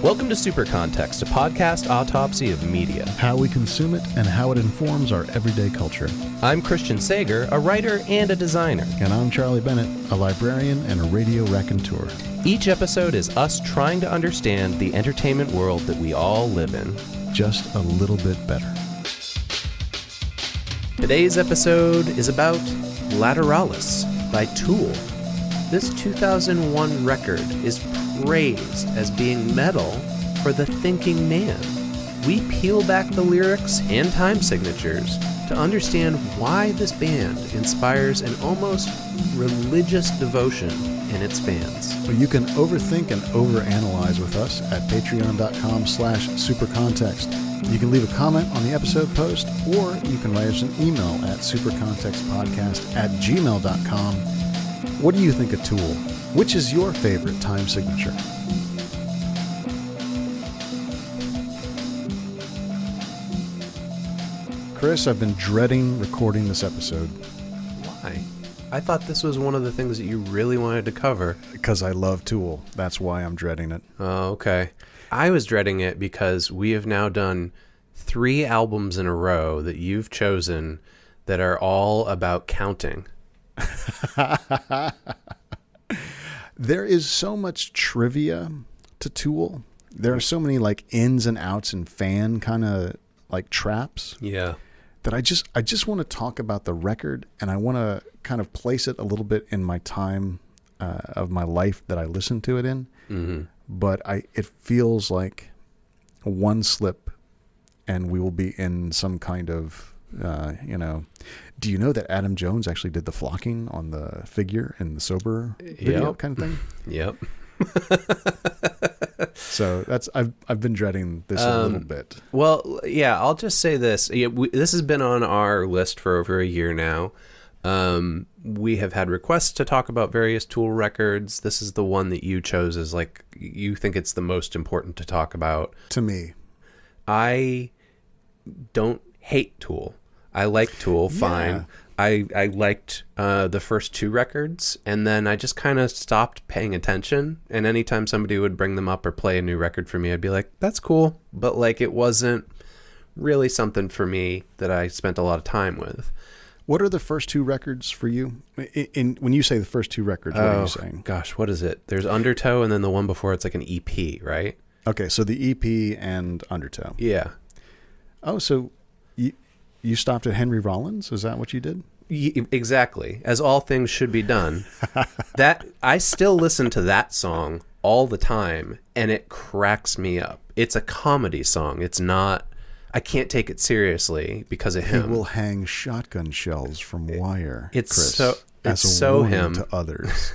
Welcome to Super Context, a podcast autopsy of media. How we consume it and how it informs our everyday culture. I'm Christian Sager, a writer and a designer. And I'm Charlie Bennett, a librarian and a radio raconteur. Each episode is us trying to understand the entertainment world that we all live in. Just a little bit better. Today's episode is about Lateralus by Tool. This 2001 record is praised as being metal for the thinking man. We peel back the lyrics and time signatures to understand why this band inspires an almost religious devotion in its fans. Well, you can overthink and overanalyze with us at patreon.com/supercontext. You can leave a comment on the episode post, or you can write us an email at supercontextpodcast@gmail.com. What do you think of Tool? Which is your favorite time signature? Chris, I've been dreading recording this episode. Why? I thought this was one of the things that you really wanted to cover. Because I love Tool. That's why I'm dreading it. Oh, okay. I was dreading it because we have now done 3 albums in a row that you've chosen that are all about counting. There is so much trivia to Tool. There are so many like ins and outs and fan kind of like traps. Yeah. That I just want to talk about the record, and I want to kind of place it a little bit in my time of my life that I listened to it in. Mm-hmm. But it feels like one slip and we will be in some kind of, do you know that Adam Jones actually did the flocking on the figure in the Sober video kind of thing? Yep. So I've been dreading this a little bit. Well, yeah, I'll just say this. This has been on our list for over a year now. We have had requests to talk about various Tool records. This is the one that you chose as like, you think it's the most important to talk about. To me. I don't hate Tool. I like Tool, fine. I liked the first 2 records, and then I just kind of stopped paying attention. And anytime somebody would bring them up or play a new record for me, I'd be like, that's cool. But like, it wasn't really something for me that I spent a lot of time with. What are the first 2 records for you? When you say the first 2 records, what are you saying? Gosh, what is it? There's Undertow, and then the one before it's like an EP, right? Okay, so the EP and Undertow. Yeah. Oh, so you stopped at Henry Rollins? Is that what you did? Exactly. As all things should be done. That I still listen to that song all the time, and it cracks me up. It's a comedy song. It's not... I can't take it seriously because of him. He will hang shotgun shells from wire. It's Chris, so... It's so him. To others.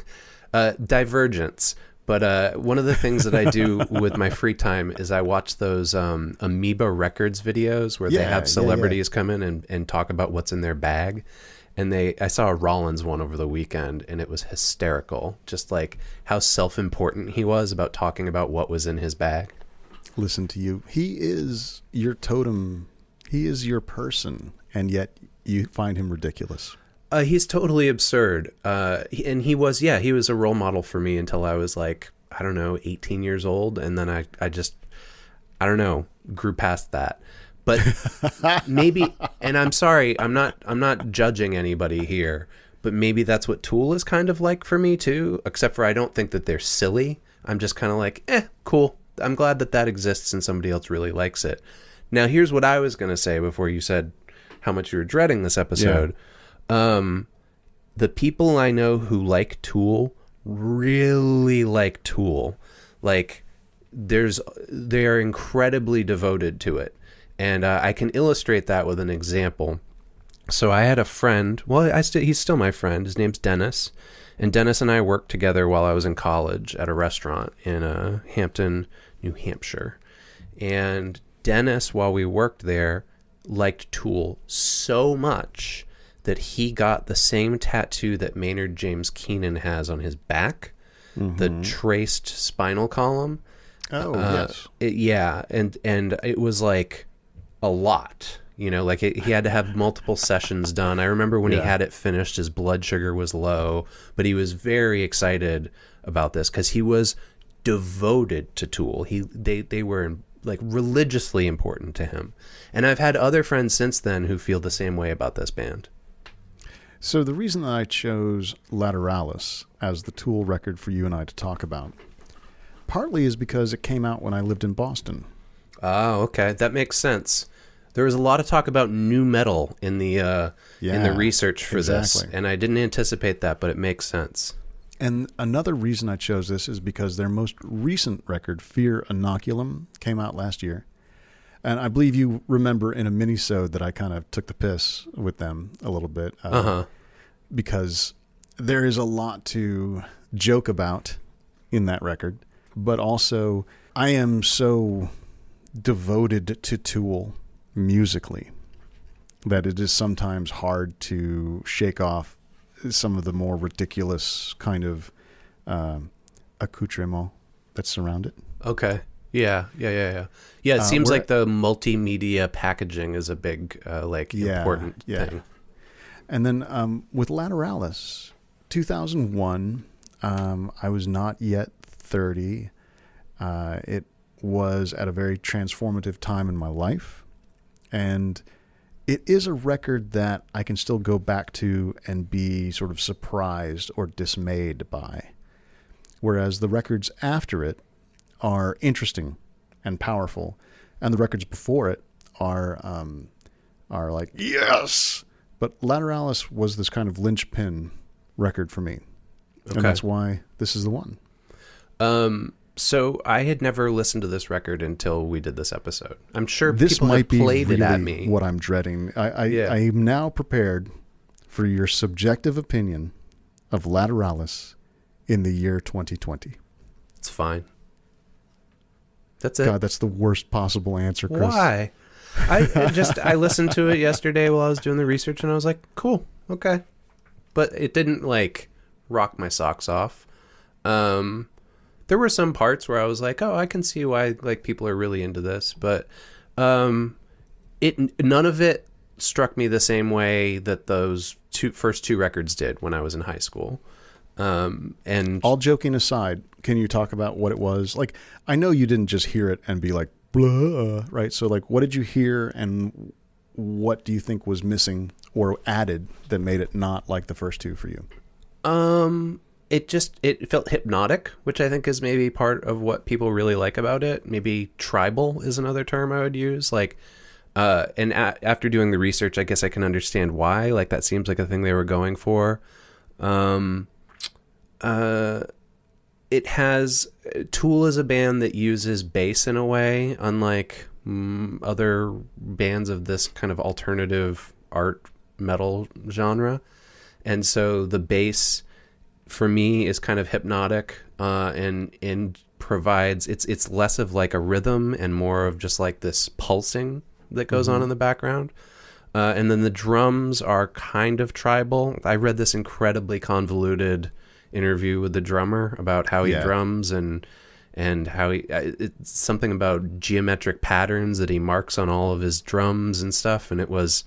Divergence. But one of the things that I do with my free time is I watch those Amoeba Records videos where they have celebrities come in and talk about what's in their bag. And I saw a Rollins one over the weekend, and it was hysterical. Just like how self-important he was about talking about what was in his bag. Listen to you. He is your totem. He is your person, and yet you find him ridiculous. He's totally absurd. And he was a role model for me until I was like, I don't know, 18 years old. And then I just, I don't know, grew past that. But maybe, and I'm sorry, I'm not judging anybody here, but maybe that's what Tool is kind of like for me too, except for I don't think that they're silly. I'm just kind of like, cool. I'm glad that exists and somebody else really likes it. Now, here's what I was going to say before you said how much you were dreading this episode. Yeah. The people I know who like Tool really like Tool. Like, they're incredibly devoted to it. And I can illustrate that with an example. So I had a friend, he's still my friend. His name's Dennis. And Dennis and I worked together while I was in college at a restaurant in Hampton, New Hampshire. And Dennis, while we worked there, liked Tool so much that he got the same tattoo that Maynard James Keenan has on his back, the traced spinal column. Oh, yes. And it was like a lot, Like he had to have multiple sessions done. I remember when he had it finished, his blood sugar was low, but he was very excited about this because he was devoted to Tool. They were like religiously important to him. And I've had other friends since then who feel the same way about this band. So the reason that I chose Lateralus as the Tool record for you and I to talk about, partly is because it came out when I lived in Boston. Oh, okay. That makes sense. There was a lot of talk about nu metal in the research for this, and I didn't anticipate that, but it makes sense. And another reason I chose this is because their most recent record, Fear Inoculum, came out last year. And I believe you remember in a mini-sode that I kind of took the piss with them a little bit. Because there is a lot to joke about in that record. But also, I am so devoted to Tool musically that it is sometimes hard to shake off some of the more ridiculous kind of accoutrement that surround it. Okay. Yeah. It seems like the multimedia packaging is a big, important thing. And then with Lateralus, 2001, I was not yet 30. It was at a very transformative time in my life. And it is a record that I can still go back to and be sort of surprised or dismayed by. Whereas the records after it are interesting and powerful, and the records before it are like, yes! But Lateralus was this kind of linchpin record for me. Okay. And that's why this is the one. So I had never listened to this record until we did this episode. I'm sure this people might have played be really it at me. What I'm dreading. I am now prepared for your subjective opinion of Lateralus in the year 2020. It's fine. That's it. God, that's the worst possible answer, Chris. Why? I listened to it yesterday while I was doing the research, and I was like, cool, okay. But it didn't like rock my socks off. There were some parts where I was like, oh, I can see why like people are really into this, but none of it struck me the same way that those first two records did when I was in high school. And all joking aside, can you talk about what it was? Like, I know you didn't just hear it and be like, blah, right? So like, what did you hear and what do you think was missing or added that made it not like the first two for you? It felt hypnotic, which I think is maybe part of what people really like about it. Maybe tribal is another term I would use. Like, after doing the research, I guess I can understand why. Like, that seems like a thing they were going for. It has Tool is a band that uses bass in a way, unlike other bands of this kind of alternative art metal genre. And so the bass for me is kind of hypnotic, and provides it's less of like a rhythm and more of just like this pulsing that goes on in the background. And then the drums are kind of tribal. I read this incredibly convoluted interview with the drummer about how he drums and how it's something about geometric patterns that he marks on all of his drums and stuff. And it was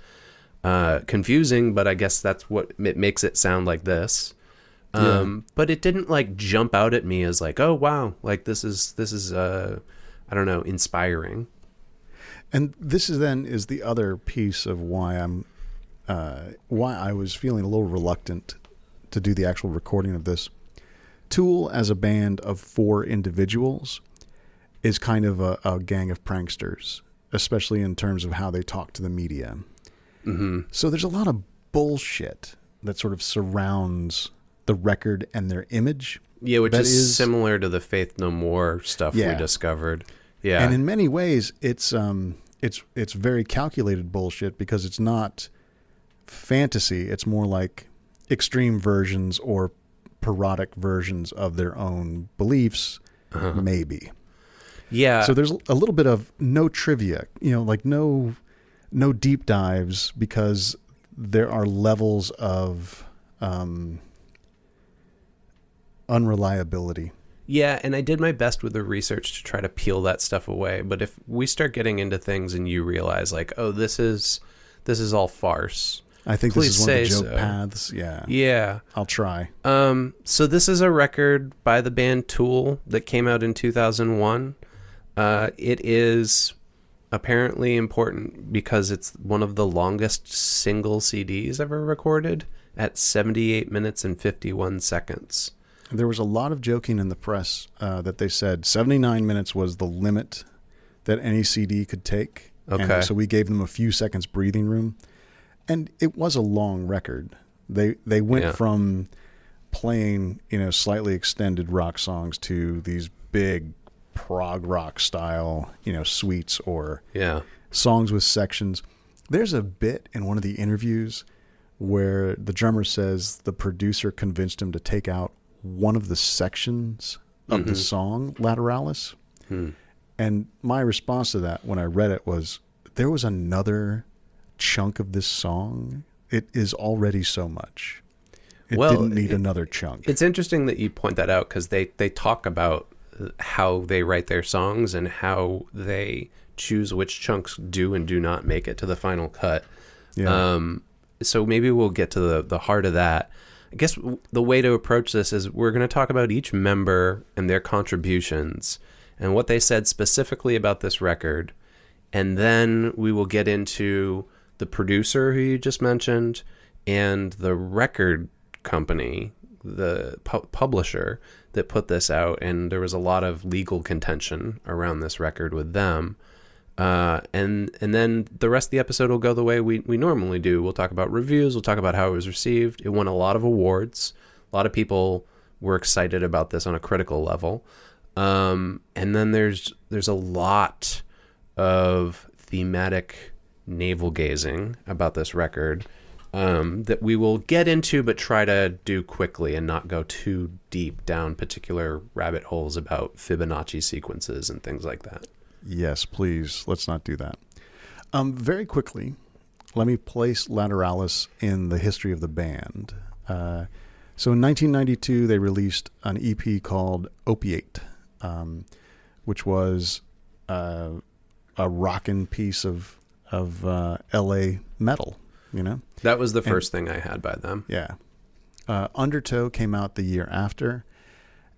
confusing, but I guess that's what it makes it sound like this. But it didn't like jump out at me as like, oh wow, like this is I don't know, inspiring. And this is the other piece of why why I was feeling a little reluctant to do the actual recording of this. Tool as a band of 4 individuals is kind of a gang of pranksters, especially in terms of how they talk to the media. Mm-hmm. So there's a lot of bullshit that sort of surrounds the record and their image. Yeah, which is similar to the Faith No More stuff we discovered. Yeah. And in many ways, it's very calculated bullshit because it's not fantasy. It's more like extreme versions or parodic versions of their own beliefs, maybe. Yeah. So there's a little bit of no trivia, like no deep dives because there are levels of unreliability Yeah, and I did my best with the research to try to peel that stuff away. But if we start getting into things and you realize like, oh, this is all farce. I think Please this is one of the say joke so. paths. Yeah. Yeah. I'll try. So this is a record by the band Tool that came out in 2001. It is apparently important because it's one of the longest single CDs ever recorded at 78 minutes and 51 seconds. There was a lot of joking in the press that they said 79 minutes was the limit that any CD could take. Okay. And so we gave them a few seconds breathing room. And it was a long record. They went from playing, slightly extended rock songs to these big prog rock style, suites or songs with sections. There's a bit in one of the interviews where the drummer says the producer convinced him to take out one of the sections of the song Lateralus. And my response to that when I read it was, there was another chunk of this song. It is already so much. It didn't need another chunk. It's interesting that you point that out because they talk about how they write their songs and how they choose which chunks do and do not make it to the final cut. Yeah. So maybe we'll get to the heart of that. I guess the way to approach this is we're going to talk about each member and their contributions and what they said specifically about this record. And then we will get into the producer who you just mentioned and the record company, the publisher that put this out. And there was a lot of legal contention around this record with them. And then the rest of the episode will go the way we normally do. We'll talk about reviews. We'll talk about how it was received. It won a lot of awards. A lot of people were excited about this on a critical level. And then there's a lot of thematic navel gazing about this record that we will get into, but try to do quickly and not go too deep down particular rabbit holes about Fibonacci sequences and things like that. Yes, please. Let's not do that. Very quickly, let me place Lateralus in the history of the band. So in 1992, they released an EP called Opiate, which was a rockin' piece of LA metal, That was the first thing I had by them. Yeah. Undertow came out the year after.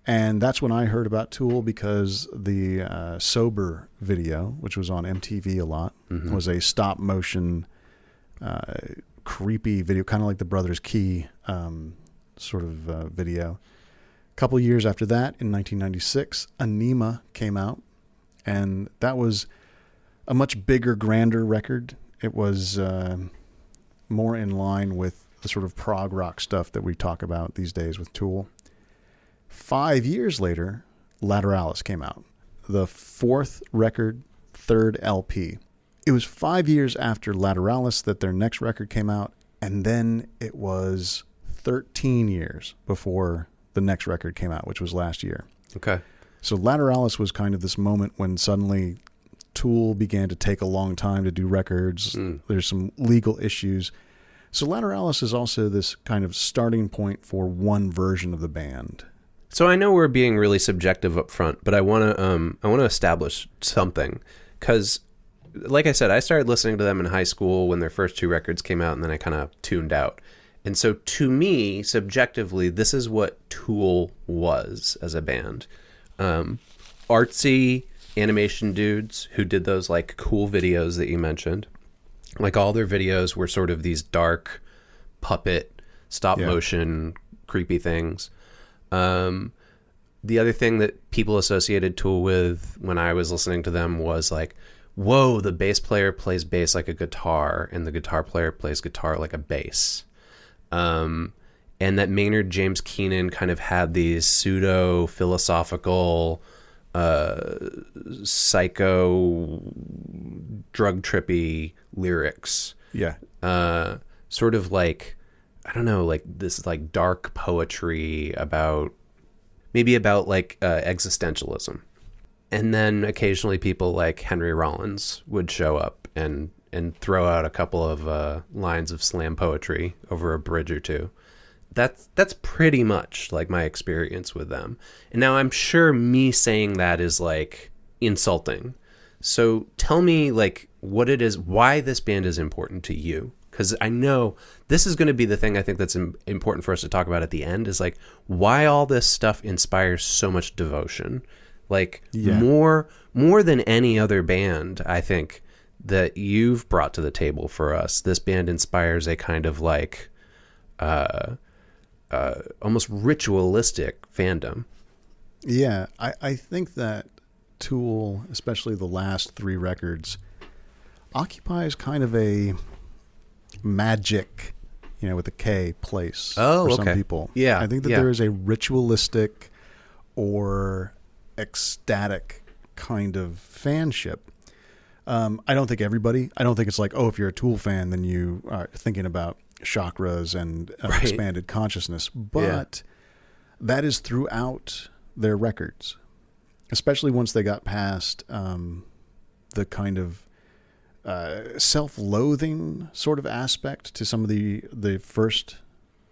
And that's when I heard about Tool because the Sober video, which was on MTV a lot, was a stop motion, creepy video, kind of like the Brothers Key sort of video. A couple years after that, in 1996, Anima came out. And that was a much bigger, grander record. It was more in line with the sort of prog rock stuff that we talk about these days with Tool. 5 years later, Lateralus came out, the fourth record, third LP. It was 5 years after Lateralus that their next record came out, and then it was 13 years before the next record came out, which was last year. Okay. So Lateralus was kind of this moment when suddenly Tool began to take a long time to do records. There's some legal issues. So Lateralus is also this kind of starting point for one version of the band. So I know we're being really subjective up front, but I want to establish something because, like I said, I started listening to them in high school when their first two records came out, and then I kind of tuned out. And so to me, subjectively, this is what Tool was as a band. Artsy animation dudes who did those like cool videos that you mentioned. Like all their videos were sort of these dark puppet, stop motion, creepy things. The other thing that people associated Tool with when I was listening to them was like, whoa, the bass player plays bass like a guitar and the guitar player plays guitar like a bass. And that Maynard James Keenan kind of had these pseudo philosophical, psycho drug trippy lyrics. Yeah. Sort of like, I don't know, like this like dark poetry about like existentialism. And then occasionally people like Henry Rollins would show up and throw out a couple of lines of slam poetry over a bridge or two. that's pretty much like my experience with them. And now I'm sure me saying that is like insulting. So tell me like what it is, why this band is important to you. Because I know this is going to be the thing I think that's important for us to talk about at the end is like why all this stuff inspires so much devotion. Like more than any other band, I think, that you've brought to the table for us. This band inspires a kind of like almost ritualistic fandom. Yeah, I think that Tool, especially the last 3 records, occupies kind of a magic, with a K, place for some people. Yeah. I think that there is a ritualistic or ecstatic kind of fanship. I don't think it's like, oh, if you're a Tool fan, then you are thinking about chakras and expanded consciousness. But that is throughout their records, especially once they got past the kind of self-loathing sort of aspect to some of the first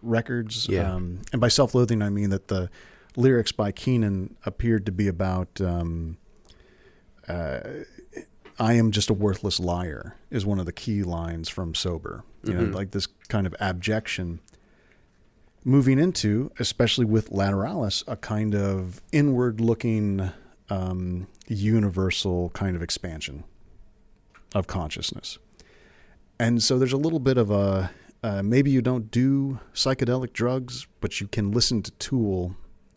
records. Yeah. And by self-loathing, I mean that the lyrics by Keenan appeared to be about I am just a worthless liar is one of the key lines from Sober. Like this kind of abjection. Moving into, especially with Lateralus, a kind of inward-looking universal kind of expansion of consciousness. And so there's a little bit of a, maybe you don't do psychedelic drugs, but you can listen to Tool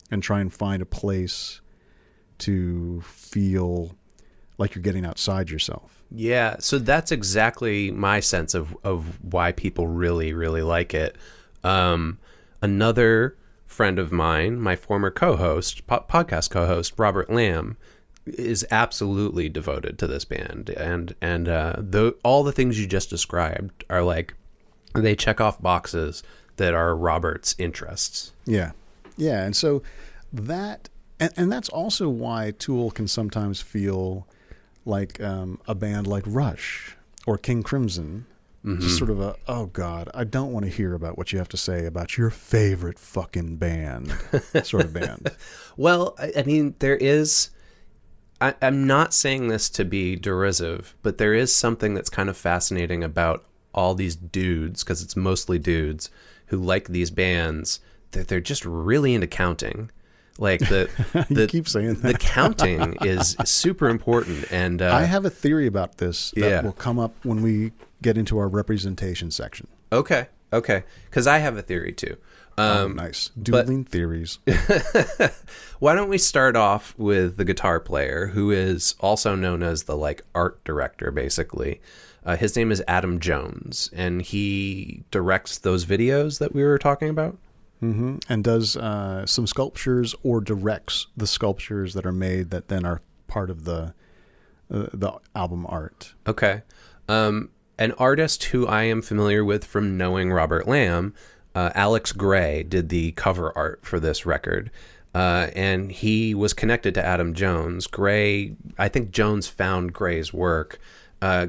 and try and find a place to feel like you're getting outside yourself. Yeah, so that's exactly my sense of why people really, really like it. Another friend of mine, my former co-host, podcast co-host, Robert Lamb, is absolutely devoted to this band. And all the things you just described are like, they check off boxes that are Robert's interests. Yeah. Yeah, and so that, and that's also why Tool can sometimes feel like a band like Rush or King Crimson, just sort of oh God, I don't want to hear about what you have to say about your favorite fucking band sort of band. Well, I mean, there is, I'm not saying this to be derisive, but there is something that's kind of fascinating about all these dudes, because it's mostly dudes, who like these bands, that they're just really into counting. Like you keep saying that. The counting is super important, and I have a theory about this that will come up when we get into our representation section. Okay, because I have a theory too. Nice, dueling theories. Why don't we start off with the guitar player, who is also known as the like art director, basically. His name is Adam Jones, and he directs those videos that we were talking about. Mm-hmm. And does some sculptures or directs the sculptures that are made that then are part of the album art. Okay. An artist who I am familiar with from knowing Robert Lamb, Alex Gray, did the cover art for this record. And he was connected to Adam Jones. Gray, I think Jones found Gray's work.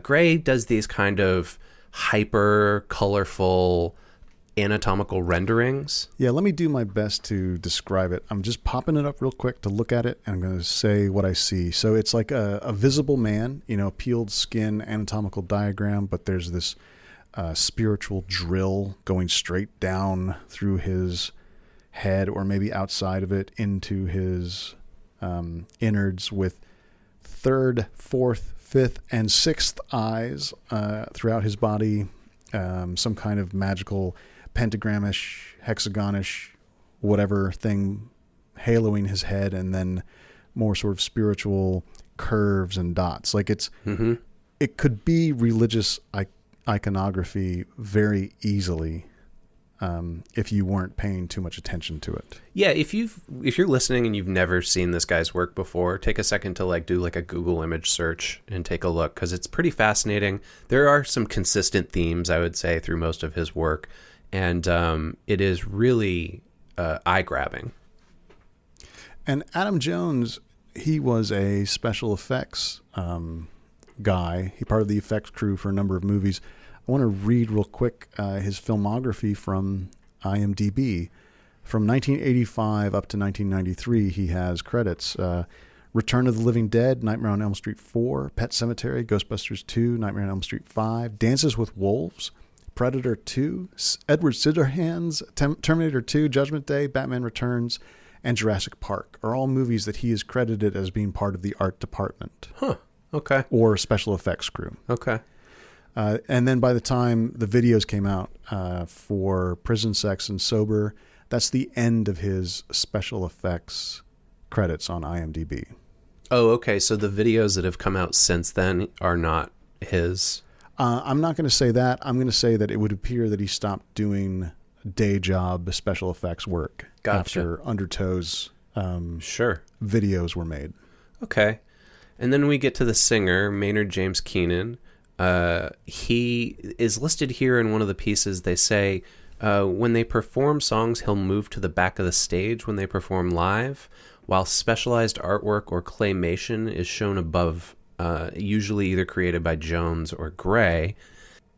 Gray does these kind of hyper colorful anatomical renderings. Yeah, let me do my best to describe it. I'm just popping it up real quick to look at it, and I'm going to say what I see. So it's like a visible man, peeled skin anatomical diagram, but there's this spiritual drill going straight down through his head, or maybe outside of it into his innards, with third, fourth, fifth, and sixth eyes throughout his body, some kind of magical pentagramish, hexagonish, whatever thing haloing his head, and then more sort of spiritual curves and dots. Like it could be religious iconography very easily if you weren't paying too much attention to it. Yeah, if you're listening and you've never seen this guy's work before, take a second to do a Google image search and take a look, because it's pretty fascinating. There are some consistent themes, I would say, through most of his work, and it is really eye-grabbing. And Adam Jones, he was a special effects guy. He part of the effects crew for a number of movies. I want to read real quick his filmography from IMDb. From 1985 up to 1993, he has credits. Return of the Living Dead, Nightmare on Elm Street 4, Pet Sematary, Ghostbusters 2, Nightmare on Elm Street 5, Dances with Wolves, Predator 2, Edward Scissorhands, Terminator 2, Judgment Day, Batman Returns, and Jurassic Park are all movies that he is credited as being part of the art department. Huh. Okay. Or special effects crew. Okay. And then by the time the videos came out for Prison Sex and Sober, that's the end of his special effects credits on IMDb. Oh, okay. So the videos that have come out since then are not his? I'm not going to say that. I'm going to say that it would appear that he stopped doing day job special effects work after Undertow's sure videos were made. Okay. And then we get to the singer, Maynard James Keenan. He is listed here in one of the pieces. They say when they perform songs, he'll move to the back of the stage when they perform live, while specialized artwork or claymation is shown above, usually either created by Jones or Gray.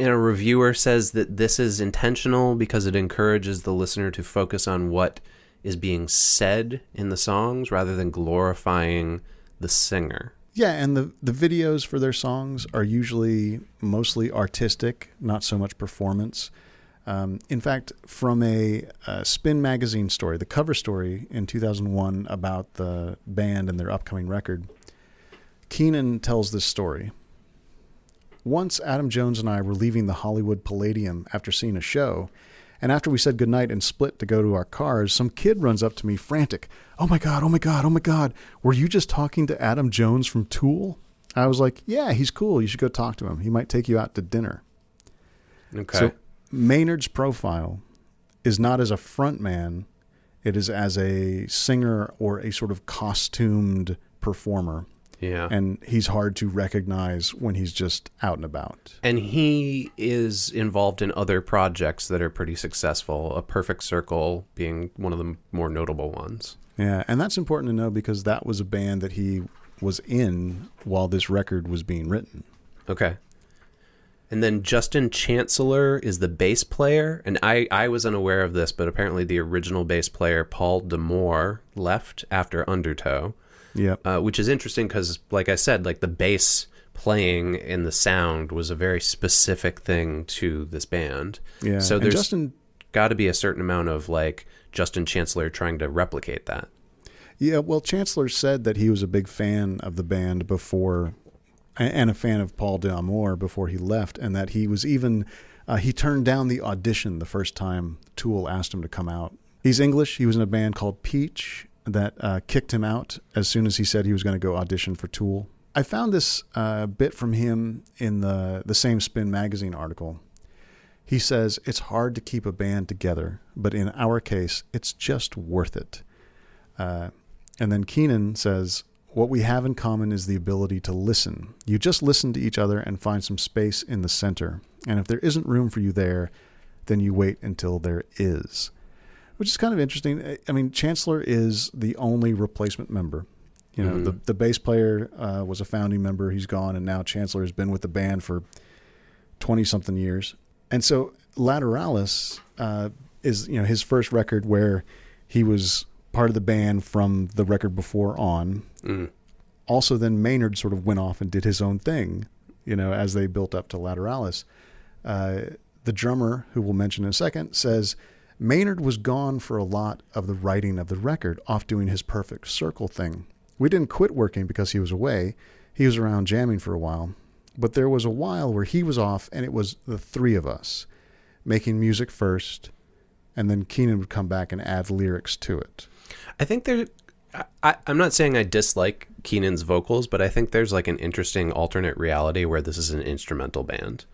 And a reviewer says that this is intentional because it encourages the listener to focus on what is being said in the songs rather than glorifying the singer. Yeah, and the videos for their songs are usually mostly artistic, not so much performance. In fact, from a Spin magazine story, the cover story in 2001 about the band and their upcoming record, Keenan tells this story. Once Adam Jones and I were leaving the Hollywood Palladium after seeing a show, and after we said goodnight and split to go to our cars, some kid runs up to me frantic. Oh my God, oh my God, oh my God. Were you just talking to Adam Jones from Tool? I was like, yeah, he's cool. You should go talk to him. He might take you out to dinner. Okay. So Maynard's profile is not as a front man. It is as a singer or a sort of costumed performer. Yeah. And he's hard to recognize when he's just out and about. And he is involved in other projects that are pretty successful, A Perfect Circle being one of the more notable ones. Yeah, and that's important to know because that was a band that he was in while this record was being written. Okay. And then Justin Chancellor is the bass player. And I was unaware of this, but apparently the original bass player, Paul D'Amour, left after Undertow. Yep. Which is interesting because, like I said, like the bass playing and the sound was a very specific thing to this band. Yeah. So there's got to be a certain amount of like Justin Chancellor trying to replicate that. Yeah. Well, Chancellor said that he was a big fan of the band before, and a fan of Paul D'Amour before he left, and that he was even he turned down the audition the first time Tool asked him to come out. He's English. He was in a band called Peach that kicked him out as soon as he said he was going to go audition for Tool. I found this bit from him in the same Spin magazine article. He says, it's hard to keep a band together, but in our case, it's just worth it. And then Keenan says, what we have in common is the ability to listen. You just listen to each other and find some space in the center. And if there isn't room for you there, then you wait until there is. Which is kind of interesting. I mean, Chancellor is the only replacement member. You know, the bass player was a founding member. He's gone, and now Chancellor has been with the band for 20-something years. And so Lateralus is, you know, his first record where he was part of the band from the record before on. Also, then Maynard sort of went off and did his own thing, you know, as they built up to Lateralus. The drummer, who we'll mention in a second, says Maynard was gone for a lot of the writing of the record, off doing his Perfect Circle thing. We didn't quit working because he was away. He was around jamming for a while. But there was a while where he was off, and it was the three of us making music first, and then Keenan would come back and add lyrics to it. I think I'm not saying I dislike Keenan's vocals, but I think there's like an interesting alternate reality where this is an instrumental band.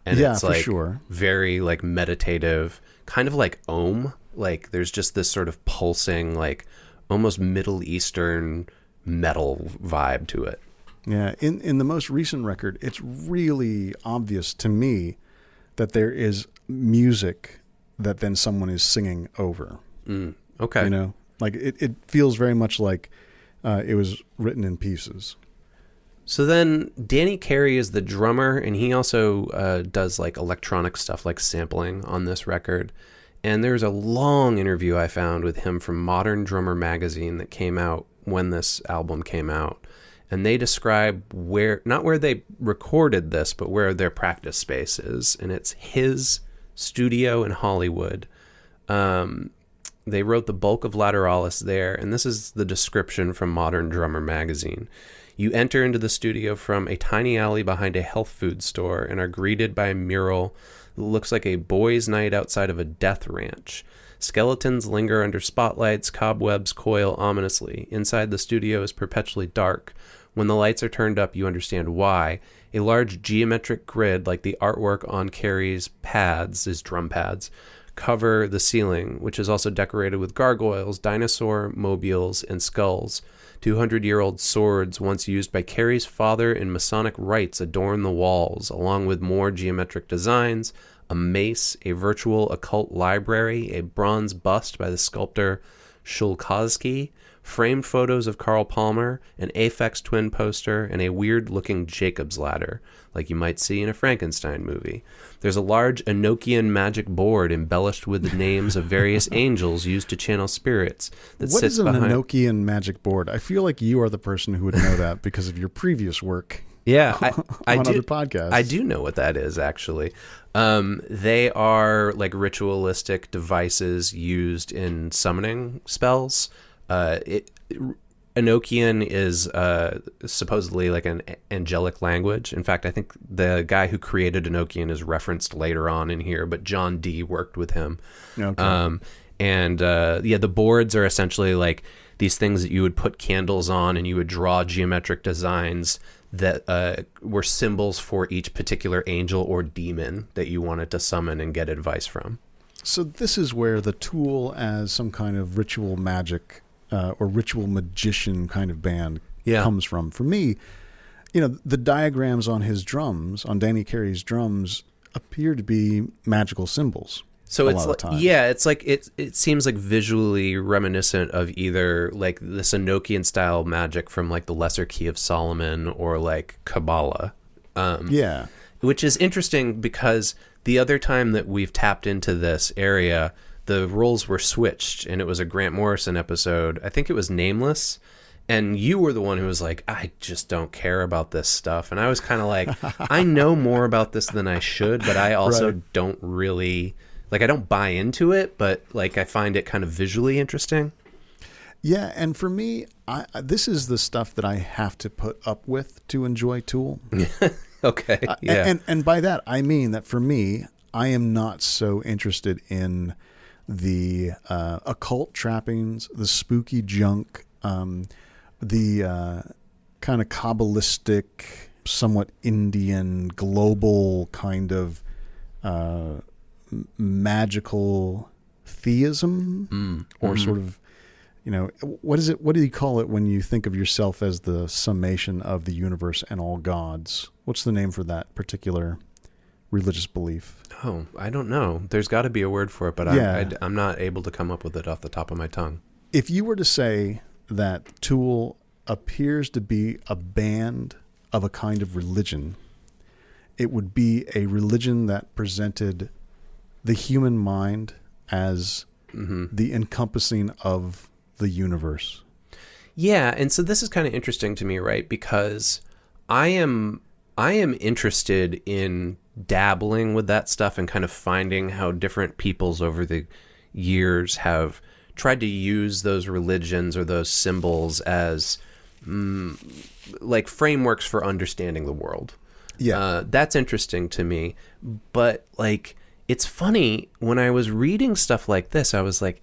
And yeah, it's for like sure. Very like meditative, kind of like Om. Like there's just this sort of pulsing, like almost Middle Eastern metal vibe to it. Yeah, in the most recent record, it's really obvious to me that there is music that then someone is singing over. Okay. You know, like it feels very much like it was written in pieces. So then Danny Carey is the drummer, and he also does like electronic stuff like sampling on this record. And there's a long interview I found with him from Modern Drummer magazine that came out when this album came out. And they describe not where they recorded this, but where their practice space is. And it's his studio in Hollywood. They wrote the bulk of Lateralus there. And this is the description from Modern Drummer magazine. You enter into the studio from a tiny alley behind a health food store and are greeted by a mural that looks like a boys' night outside of a death ranch. Skeletons linger under spotlights, cobwebs coil ominously. Inside the studio is perpetually dark. When the lights are turned up, you understand why. A large geometric grid, like the artwork on Carey's pads, his drum pads, cover the ceiling, which is also decorated with gargoyles, dinosaur mobiles, and skulls. 200-year-old swords once used by Carey's father in Masonic rites adorn the walls, along with more geometric designs, a mace, a virtual occult library, a bronze bust by the sculptor Shulkozky, framed photos of Carl Palmer, an Aphex Twin poster, and a weird-looking Jacob's ladder, like you might see in a Frankenstein movie. There's a large Enochian magic board embellished with the names of various angels used to channel spirits. What is an Enochian magic board? I feel like you are the person who would know that because of your previous work. Yeah, on other podcasts. I do know what that is, actually. They are like ritualistic devices used in summoning spells. Enochian is supposedly like an angelic language. In fact, I think the guy who created Enochian is referenced later on in here, but John Dee worked with him. Okay. The boards are essentially like these things that you would put candles on, and you would draw geometric designs that were symbols for each particular angel or demon that you wanted to summon and get advice from. So this is where the Tool as some kind of ritual magic or ritual magician kind of band comes from. For me, the diagrams on his drums, on Danny Carey's drums, appear to be magical symbols. So it's like, it seems like visually reminiscent of either like this Enochian style magic from like the Lesser Key of Solomon or like Kabbalah. Which is interesting because the other time that we've tapped into this area, the roles were switched, and it was a Grant Morrison episode. I think it was Nameless, and you were the one who was like, I just don't care about this stuff. And I was kind of like, I know more about this than I should, but I also don't really, like, I don't buy into it, but like I find it kind of visually interesting. Yeah, and for me, this is the stuff that I have to put up with to enjoy Tool. Okay, yeah. And by that, I mean that for me, I am not so interested in the occult trappings, the spooky junk, the kind of Kabbalistic, somewhat Indian, global kind of magical theism, or sort of, what is it? What do you call it when you think of yourself as the summation of the universe and all gods? What's the name for that particular religious belief? Oh, I don't know. There's got to be a word for it, but I'm not able to come up with it off the top of my tongue. If you were to say that Tool appears to be a band of a kind of religion, it would be a religion that presented the human mind as the encompassing of the universe. Yeah, and so this is kind of interesting to me, right? Because I am interested in dabbling with that stuff and kind of finding how different peoples over the years have tried to use those religions or those symbols as like frameworks for understanding the world. Yeah. That's interesting to me. But like, it's funny, when I was reading stuff like this, I was like,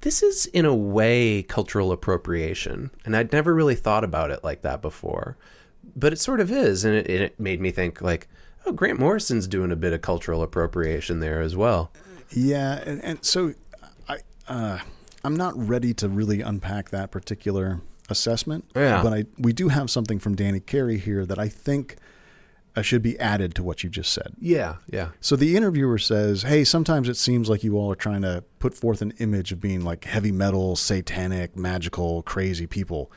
this is in a way cultural appropriation. And I'd never really thought about it like that before. But it sort of is. And it made me think like, oh, Grant Morrison's doing a bit of cultural appropriation there as well. Yeah. And so I'm not ready to really unpack that particular assessment. Yeah. But we do have something from Danny Carey here that I think should be added to what you just said. Yeah, yeah. So the interviewer says, hey, sometimes it seems like you all are trying to put forth an image of being like heavy metal, satanic, magical, crazy people.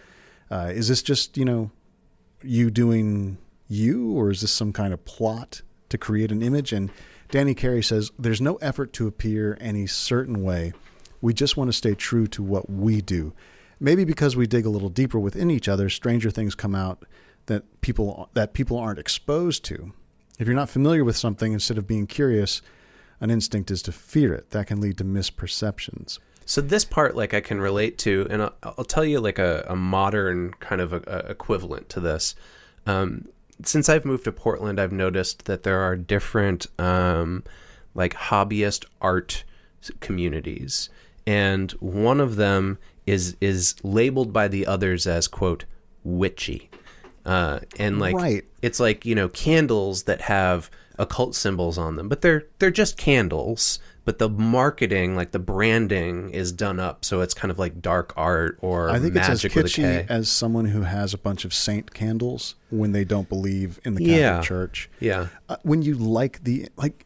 Is this just, you doing you, or is this some kind of plot to create an image? And Danny Carey says, "There's no effort to appear any certain way. We just want to stay true to what we do. Maybe because we dig a little deeper within each other, stranger things come out that people aren't exposed to. If you're not familiar with something, instead of being curious, an instinct is to fear it. That can lead to misperceptions." So this part, like, I can relate to, and I'll tell you like a modern kind of equivalent to this. Since I've moved to Portland, I've noticed that there are different like hobbyist art communities, and one of them is labeled by the others as, quote, witchy. And like, right. It's like, you know, candles that have occult symbols on them, but they're just candles, but the marketing, like the branding, is done up so it's kind of like dark art or I think magic it's as with a kitschy K. as someone who has a bunch of saint candles when they don't believe in the Catholic Church. Yeah. When you like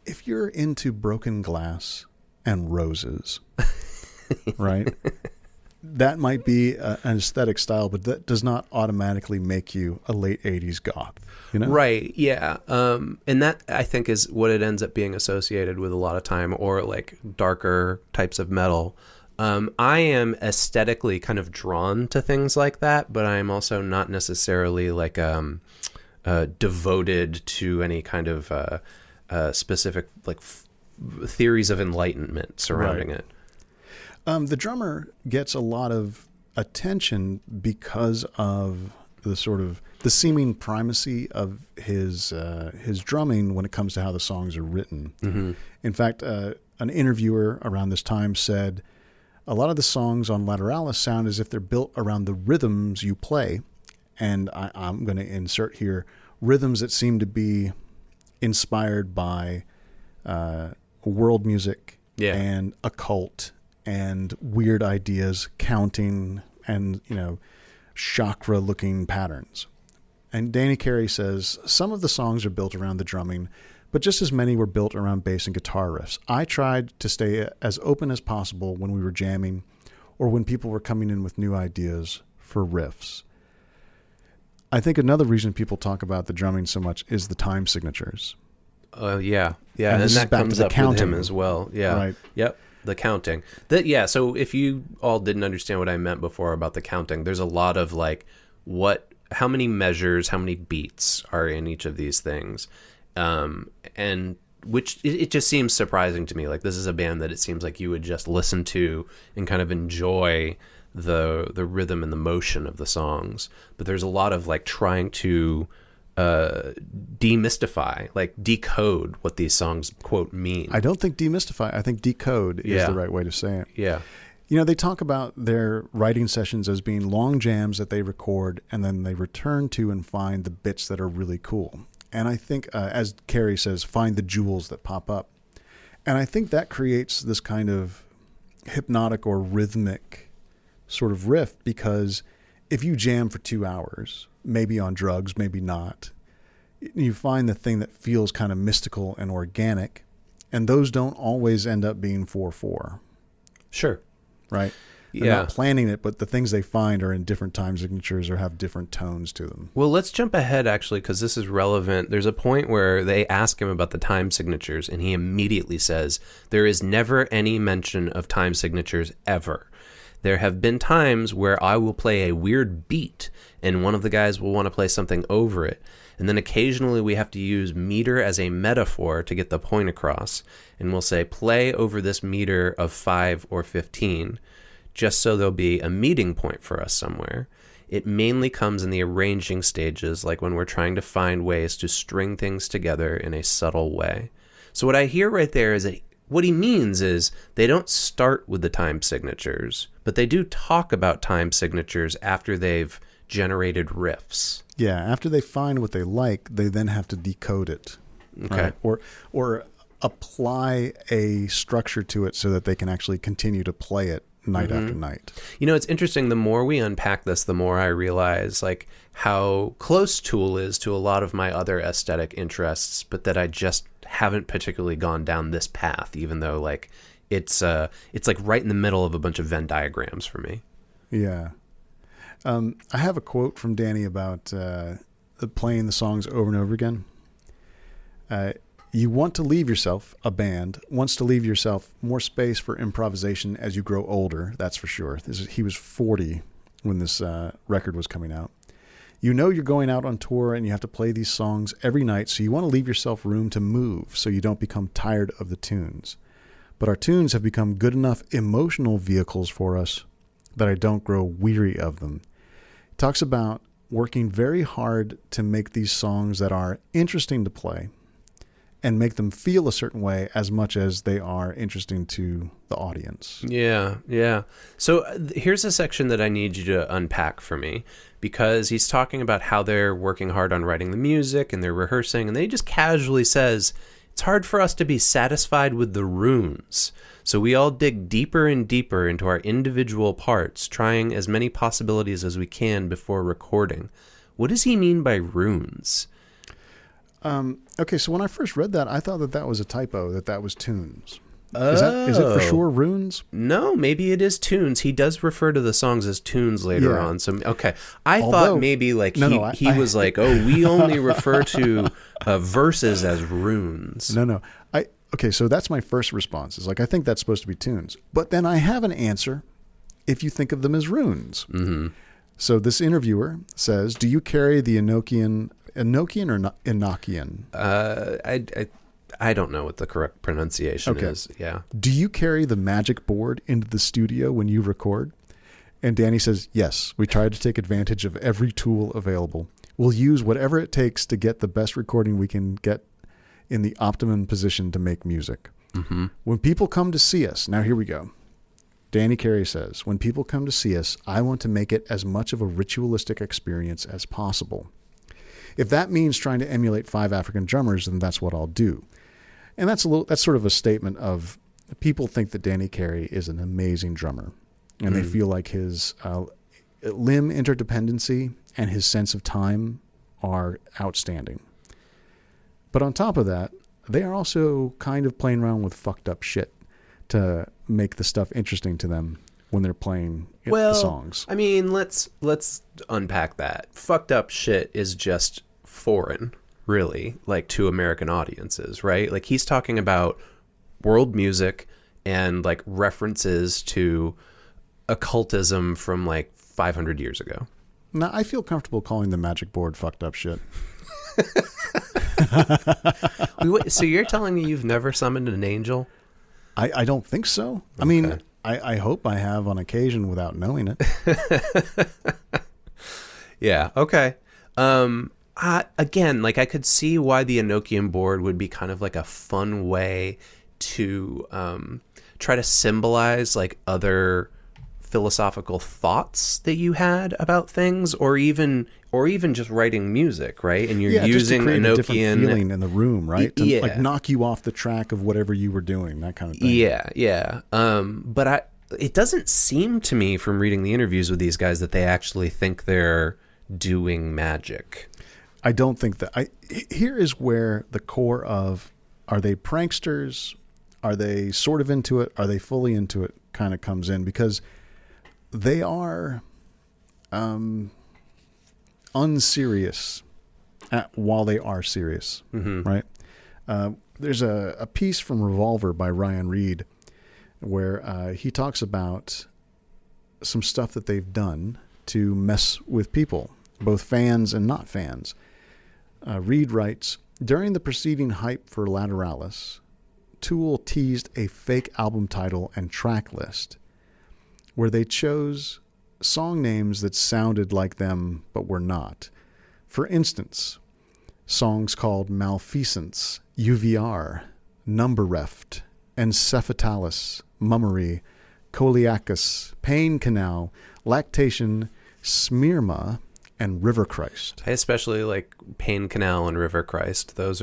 if you're into broken glass and roses, right? That might be an aesthetic style, but that does not automatically make you a late 80s goth, you know? Right, yeah. And that, I think, is what it ends up being associated with a lot of time, or like darker types of metal. I am aesthetically kind of drawn to things like that, but I am also not necessarily like devoted to any kind of specific like theories of enlightenment surrounding it. The drummer gets a lot of attention because of the seeming primacy of his drumming when it comes to how the songs are written. Mm-hmm. In fact, an interviewer around this time said, "A lot of the songs on Lateralus sound as if they're built around the rhythms you play," and I'm going to insert here rhythms that seem to be inspired by world music and occult and weird ideas, counting, and, you know, chakra-looking patterns. And Danny Carey says, "Some of the songs are built around the drumming, but just as many were built around bass and guitar riffs. I tried to stay as open as possible when we were jamming or when people were coming in with new ideas for riffs." I think another reason people talk about the drumming so much is the time signatures. Yeah. And that comes up with him as well. Yeah. Right. Yep. The counting. So if you all didn't understand what I meant before about the counting, there's a lot of like how many measures, how many beats are in each of these things. And which it just seems surprising to me. Like, this is a band that it seems like you would just listen to and kind of enjoy the rhythm and the motion of the songs. But there's a lot of like trying to demystify, like decode what these songs, quote, mean. I don't think demystify. I think decode is the right way to say it. Yeah. You know, they talk about their writing sessions as being long jams that they record and then they return to and find the bits that are really cool. And I think, as Carey says, find the jewels that pop up. And I think that creates this kind of hypnotic or rhythmic sort of riff, because if you jam for 2 hours, maybe on drugs, maybe not, you find the thing that feels kind of mystical and organic, and those don't always end up being 4/4. Sure. Right? They're not planning it, but the things they find are in different time signatures or have different tones to them. Well, let's jump ahead, actually, because this is relevant. There's a point where they ask him about the time signatures, and he immediately says, "There is never any mention of time signatures ever. There have been times where I will play a weird beat, and one of the guys will want to play something over it. And then occasionally we have to use meter as a metaphor to get the point across. And we'll say, play over this meter of 5 or 15, just so there'll be a meeting point for us somewhere. It mainly comes in the arranging stages, like when we're trying to find ways to string things together in a subtle way." So what I hear right there is that what he means is they don't start with the time signatures, but they do talk about time signatures after they've generated riffs. Yeah, after they find what they like, they then have to decode it. Okay. Right? Or apply a structure to it so that they can actually continue to play it night after night. You know, it's interesting. The more we unpack this, the more I realize like how close Tool is to a lot of my other aesthetic interests, but that I just haven't particularly gone down this path, even though like it's like right in the middle of a bunch of Venn diagrams for me. Yeah. I have a quote from Danny about playing the songs over and over again. You want to leave yourself, a band wants to leave yourself more space for improvisation as you grow older. That's for sure. He was 40 when this record was coming out. You know you're going out on tour and you have to play these songs every night, so you want to leave yourself room to move so you don't become tired of the tunes. But our tunes have become good enough emotional vehicles for us that I don't grow weary of them. He talks about working very hard to make these songs that are interesting to play and make them feel a certain way as much as they are interesting to the audience. Yeah. So here's a section that I need you to unpack for me, because he's talking about how they're working hard on writing the music and they're rehearsing, and then he just casually says, it's hard for us to be satisfied with the runes. So we all dig deeper and deeper into our individual parts, trying as many possibilities as we can before recording. What does he mean by runes? Okay, so when I first read that, I thought that was a typo, that was tunes. Is it for sure runes? No, maybe it is tunes. He does refer to the songs as tunes later on. So, okay. I thought maybe like he was like, oh, we only refer to verses as runes. No. Okay, so that's my first response. Is like, I think that's supposed to be tunes. But then I have an answer if you think of them as runes. Mm-hmm. So this interviewer says, do you carry the Enochian or Enochian? I don't know what the correct pronunciation is. Yeah. Do you carry the magic board into the studio when you record? And Danny says, yes, we try to take advantage of every tool available. We'll use whatever it takes to get the best recording we can get in the optimum position to make music. Mm-hmm. When people come to see us, now here we go. Danny Carey says, when people come to see us, I want to make it as much of a ritualistic experience as possible. If that means trying to emulate 5 African drummers, then that's what I'll do. And that's sort of a statement of people think that Danny Carey is an amazing drummer, and they feel like his limb interdependency and his sense of time are outstanding. But on top of that, they are also kind of playing around with fucked up shit to make the stuff interesting to them when they're playing the songs. I mean, let's unpack that. Fucked up shit is just foreign, really, like to American audiences, right? Like he's talking about world music and like references to occultism from like 500 years ago. Now, I feel comfortable calling the magic board fucked up shit. So you're telling me you've never summoned an angel? I don't think so. Okay. I mean, I hope I have on occasion without knowing it. Yeah. Okay. Again, like I could see why the Enochian board would be kind of like a fun way to try to symbolize like other philosophical thoughts that you had about things, or even just writing music, right? And you're using just to create Enochian a different feeling in the room, right? To like knock you off the track of whatever you were doing, that kind of thing. Yeah. But it doesn't seem to me from reading the interviews with these guys that they actually think they're doing magic. I don't think that. Here is where the core of, are they pranksters? Are they sort of into it? Are they fully into it? Kind of comes in, because they are unserious while they are serious, right? There's a piece from Revolver by Ryan Reed where he talks about some stuff that they've done to mess with people, both fans and not fans. Reed writes, during the preceding hype for Lateralus, Tool teased a fake album title and track list where they chose song names that sounded like them but were not. For instance, songs called Malfeasance, UVR, Number Reft, Encephalatus, Mummery, Coliacus, Pain Canal, Lactation, Smearma, and River Christ. I especially like Pain Canal and River Christ. These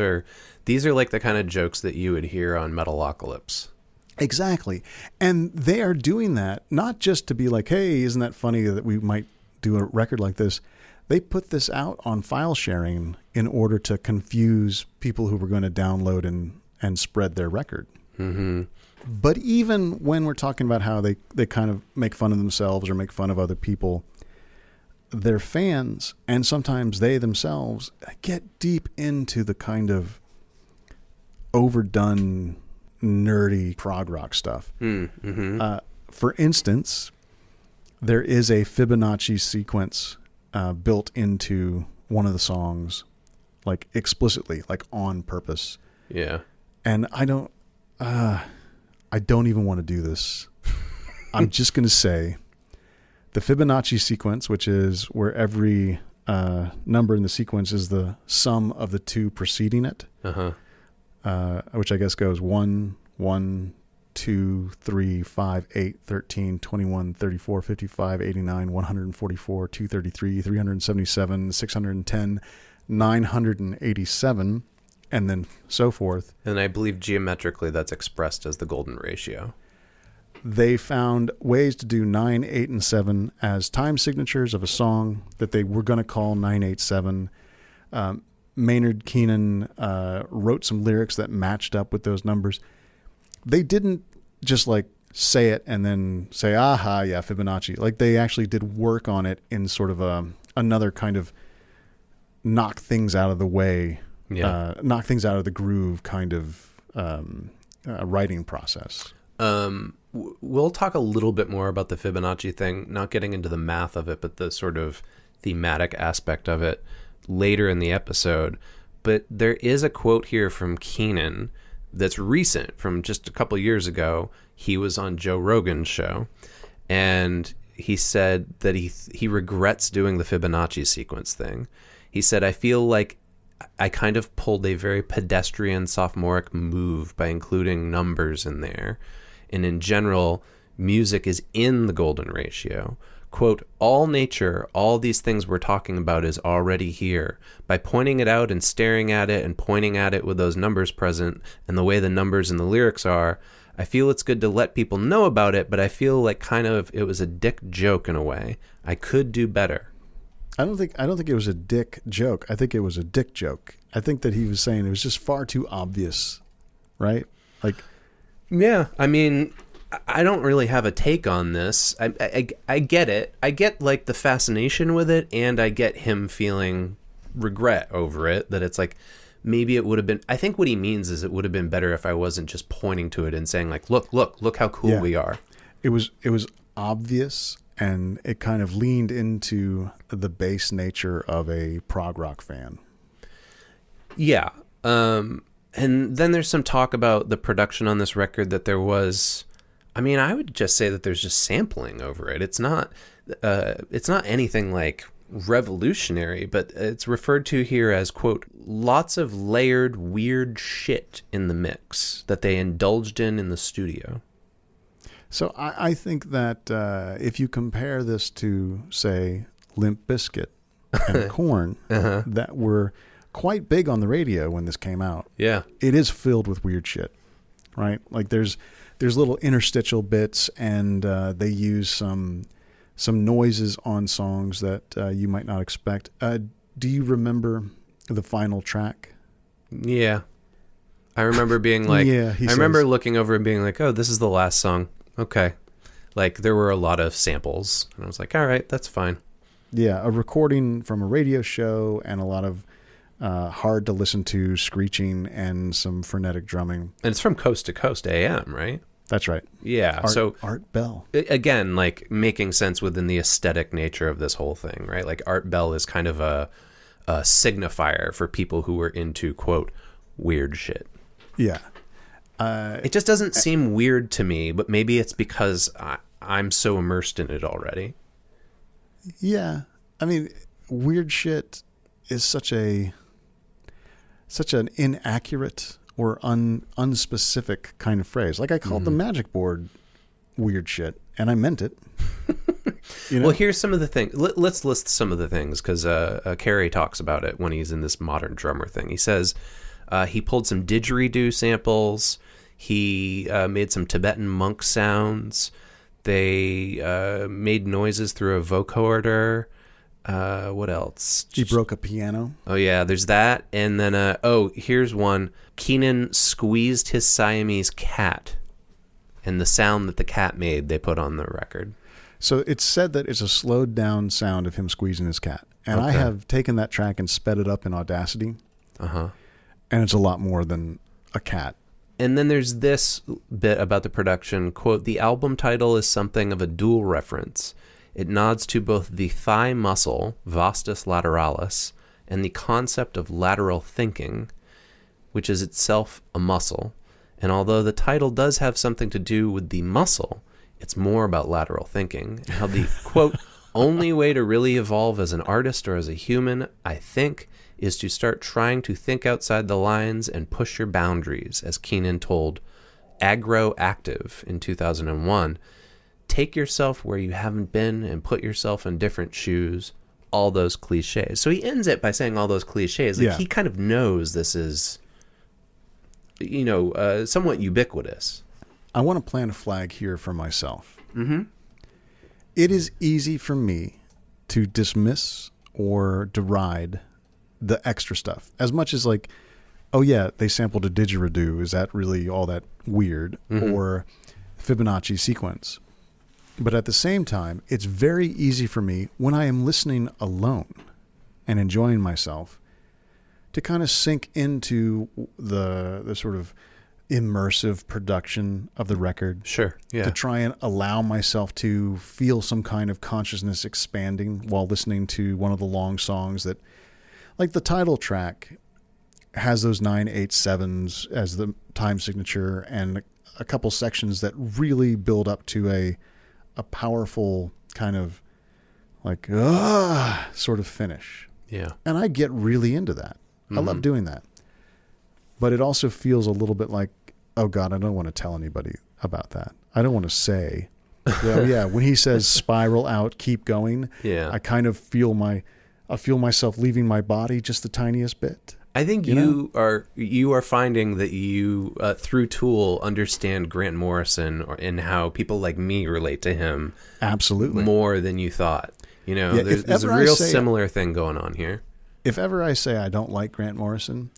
are like the kind of jokes that you would hear on Metalocalypse. Exactly. And they are doing that not just to be like, hey, isn't that funny that we might do a record like this? They put this out on file sharing in order to confuse people who were going to download and spread their record. Mm-hmm. But even when we're talking about how they kind of make fun of themselves or make fun of other people, their fans, and sometimes they themselves, get deep into the kind of overdone, nerdy prog rock stuff. For instance, there is a Fibonacci sequence built into one of the songs, like explicitly, like on purpose. Yeah. And I don't even want to do this. I'm just going to say the Fibonacci sequence, which is where every number in the sequence is the sum of the two preceding it, which I guess goes 1, 1, 2, 3, 5, 8, 13, 21, 34, 55, 89, 144, 233, 377, 610, 987, and then so forth. And I believe geometrically that's expressed as the golden ratio. They found ways to do 9, 8, and 7 as time signatures of a song that they were going to call 987. Maynard Keenan wrote some lyrics that matched up with those numbers. They didn't just like say it and then say, aha, yeah, Fibonacci. Like they actually did work on it in sort of another kind of knock things out of the way, knock things out of the groove kind of writing process. We'll talk a little bit more about the Fibonacci thing, not getting into the math of it, but the sort of thematic aspect of it later in the episode. But there is a quote here from Keenan that's recent, from just a couple years ago. He was on Joe Rogan's show, and he said that he regrets doing the Fibonacci sequence thing. He said, I feel like I kind of pulled a very pedestrian sophomoric move by including numbers in there. And in general, music is in the golden ratio. Quote, all nature, all these things we're talking about is already here. By pointing it out and staring at it and pointing at it with those numbers present and the way the numbers and the lyrics are, I feel it's good to let people know about it, but I feel like kind of it was a dick joke in a way. I could do better. I don't think it was a dick joke. I think it was a dick joke. I think that he was saying it was just far too obvious, right? Like, yeah, I mean, I don't really have a take on this. I get it. I get like the fascination with it, and I get him feeling regret over it, that it's like maybe it would have been, I think what he means is it would have been better if I wasn't just pointing to it and saying like, look how cool we are. It was obvious, and it kind of leaned into the base nature of a prog rock fan. Yeah. And then there's some talk about the production on this record, that there was, I mean, I would just say that there's just sampling over it. It's not anything like revolutionary, but it's referred to here as, quote, lots of layered weird shit in the mix that they indulged in the studio. So I think that if you compare this to, say, Limp Bizkit and Korn, that were quite big on the radio when this came out. Yeah. It is filled with weird shit, right? Like there's little interstitial bits, and they use some noises on songs that you might not expect. Do you remember the final track? Yeah. I remember being like, remember looking over and being like, oh, this is the last song. Okay. Like there were a lot of samples, and I was like, all right, that's fine. Yeah. A recording from a radio show and a lot of hard to listen to screeching and some frenetic drumming. And it's from Coast to Coast AM, right? That's right. Yeah. Art Bell. Again, like making sense within the aesthetic nature of this whole thing, right? Like Art Bell is kind of a signifier for people who were into, quote, weird shit. Yeah. It just doesn't seem weird to me, but maybe it's because I'm so immersed in it already. Yeah. I mean, weird shit is such an inaccurate or unspecific kind of phrase. Like I called the Magic Board weird shit, and I meant it. You know? Well, here's some of the things. Let's list some of the things, because Carey talks about it when he's in this modern drummer thing. He says he pulled some didgeridoo samples. He made some Tibetan monk sounds. They made noises through a vocoder. What else? He broke a piano. Oh, yeah, there's that. And then, here's one. Keenan squeezed his Siamese cat. And the sound that the cat made, they put on the record. So it's said that it's a slowed down sound of him squeezing his cat. And I have taken that track and sped it up in Audacity. Uh-huh. And it's a lot more than a cat. And then there's this bit about the production, quote, "The album title is something of a dual reference. It nods to both the thigh muscle, vastus lateralis, and the concept of lateral thinking, which is itself a muscle. And although the title does have something to do with the muscle, it's more about lateral thinking. And how the, quote, only way to really evolve as an artist or as a human, I think, is to start trying to think outside the lines and push your boundaries," as Keenan told Agroactive in 2001. "Take yourself where you haven't been and put yourself in different shoes." All those cliches. So he ends it by saying all those cliches. Like, he kind of knows this is, somewhat ubiquitous. I want to plant a flag here for myself. Mm-hmm. It is easy for me to dismiss or deride the extra stuff. As much as like, oh yeah, they sampled a didgeridoo. Is that really all that weird? Mm-hmm. Or Fibonacci sequence. But at the same time, it's very easy for me when I am listening alone and enjoying myself to kind of sink into the sort of immersive production of the record. Sure. Yeah. To try and allow myself to feel some kind of consciousness expanding while listening to one of the long songs that, like the title track, has those 9/8/7s as the time signature and a couple sections that really build up to a powerful kind of like sort of finish. Yeah. And I get really into that. I love doing that. But it also feels a little bit like, oh God, I don't want to tell anybody about that. I don't want to say, well, yeah, when he says spiral out, keep going. Yeah. I kind of feel myself leaving my body just the tiniest bit. I think you are finding that you through Tool understand Grant Morrison and how people like me relate to him. Absolutely. More than you thought. There's a real similar thing going on here. If ever I say I don't like Grant Morrison,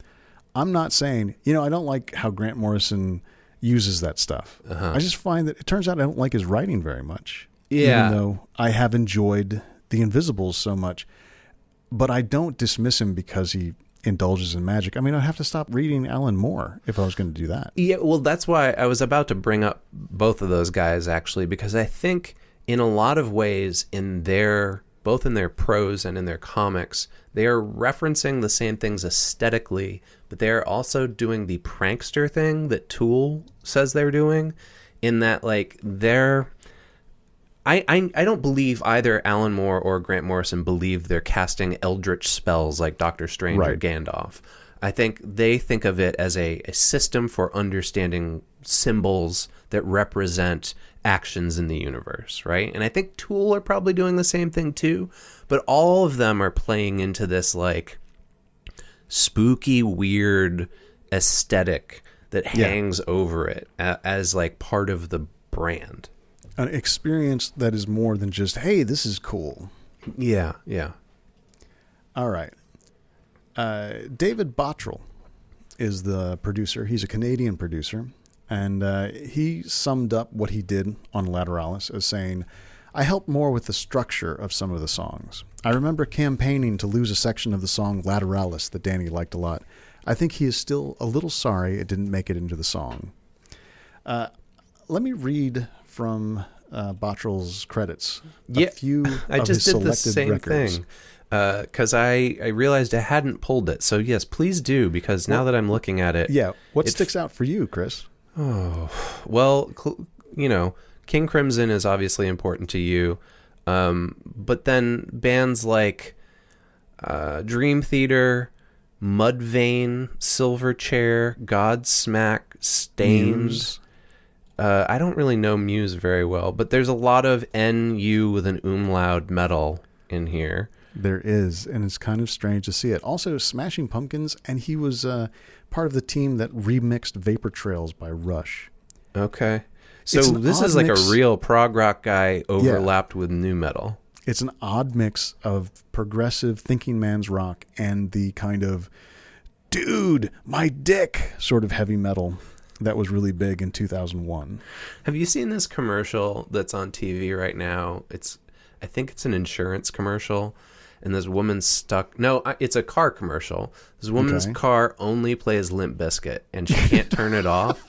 I'm not saying, I don't like how Grant Morrison uses that stuff. Uh-huh. I just find that it turns out I don't like his writing very much. Yeah. Even though I have enjoyed The Invisibles so much. But I don't dismiss him because he indulges in magic. I mean, I'd have to stop reading Alan Moore if I was going to do that. Yeah, well, that's why I was about to bring up both of those guys, actually, because I think in a lot of ways both in their prose and in their comics, they are referencing the same things aesthetically, but they are also doing the prankster thing that Tool says they're doing, in that, like, I don't believe either Alan Moore or Grant Morrison believe they're casting eldritch spells like Doctor Strange or Gandalf. I think they think of it as a system for understanding symbols that represent actions in the universe, right? And I think Tool are probably doing the same thing too, but all of them are playing into this like spooky, weird aesthetic that hangs over it as like part of the brand. An experience that is more than just, hey, this is cool. Yeah. All right. David Bottrell is the producer. He's a Canadian producer. And he summed up what he did on Lateralus as saying, I helped more with the structure of some of the songs. I remember campaigning to lose a section of the song Lateralus that Danny liked a lot. I think he is still a little sorry it didn't make it into the song. Let me read from Bottrell's credits. Yeah, a few I of just his did the selected same records. thing because I realized I hadn't pulled it. So yes, please do, because now that I'm looking at it, what sticks out for you, Chris? Oh, well, King Crimson is obviously important to you, but then bands like Dream Theater, Mudvayne, Silverchair, Godsmack, Stains. I don't really know Muse very well, but there's a lot of NU with an umlaut metal in here. There is, and it's kind of strange to see it. Also, Smashing Pumpkins, and he was part of the team that remixed Vapor Trails by Rush. Okay. So this is like a real prog rock guy overlapped with nu metal. It's an odd mix of progressive thinking man's rock and the kind of, dude, my dick sort of heavy metal that was really big in 2001. Have you seen this commercial that's on TV right now? I think it's an insurance commercial, and this woman's stuck. No, it's a car commercial. This woman's car only plays Limp Bizkit, and she can't turn it off.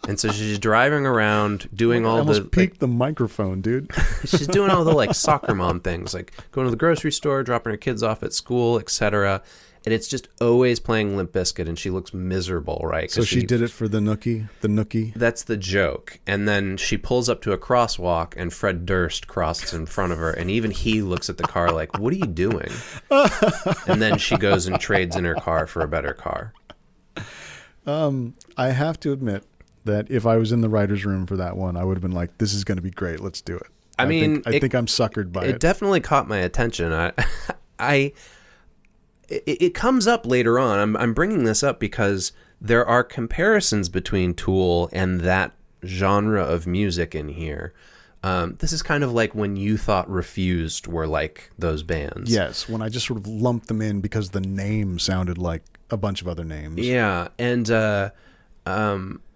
And so she's driving around doing all almost the peaked the microphone, dude. she's doing all the like soccer mom things, like going to the grocery store, dropping her kids off at school, etc. And it's just always playing Limp Bizkit, and she looks miserable, right? So she did it for the nookie. The nookie. That's the joke. And then she pulls up to a crosswalk, and Fred Durst crosses in front of her, and even he looks at the car like, "What are you doing?" And then she goes and trades in her car for a better car. I have to admit that if I was in the writer's room for that one, I would have been like, this is going to be great. Let's do it. I think I'm suckered by it. It definitely caught my attention. It comes up later on. I'm bringing this up because there are comparisons between Tool and that genre of music in here. This is kind of like when you thought Refused were like those bands. Yes, when I just sort of lumped them in because the name sounded like a bunch of other names. Yeah, and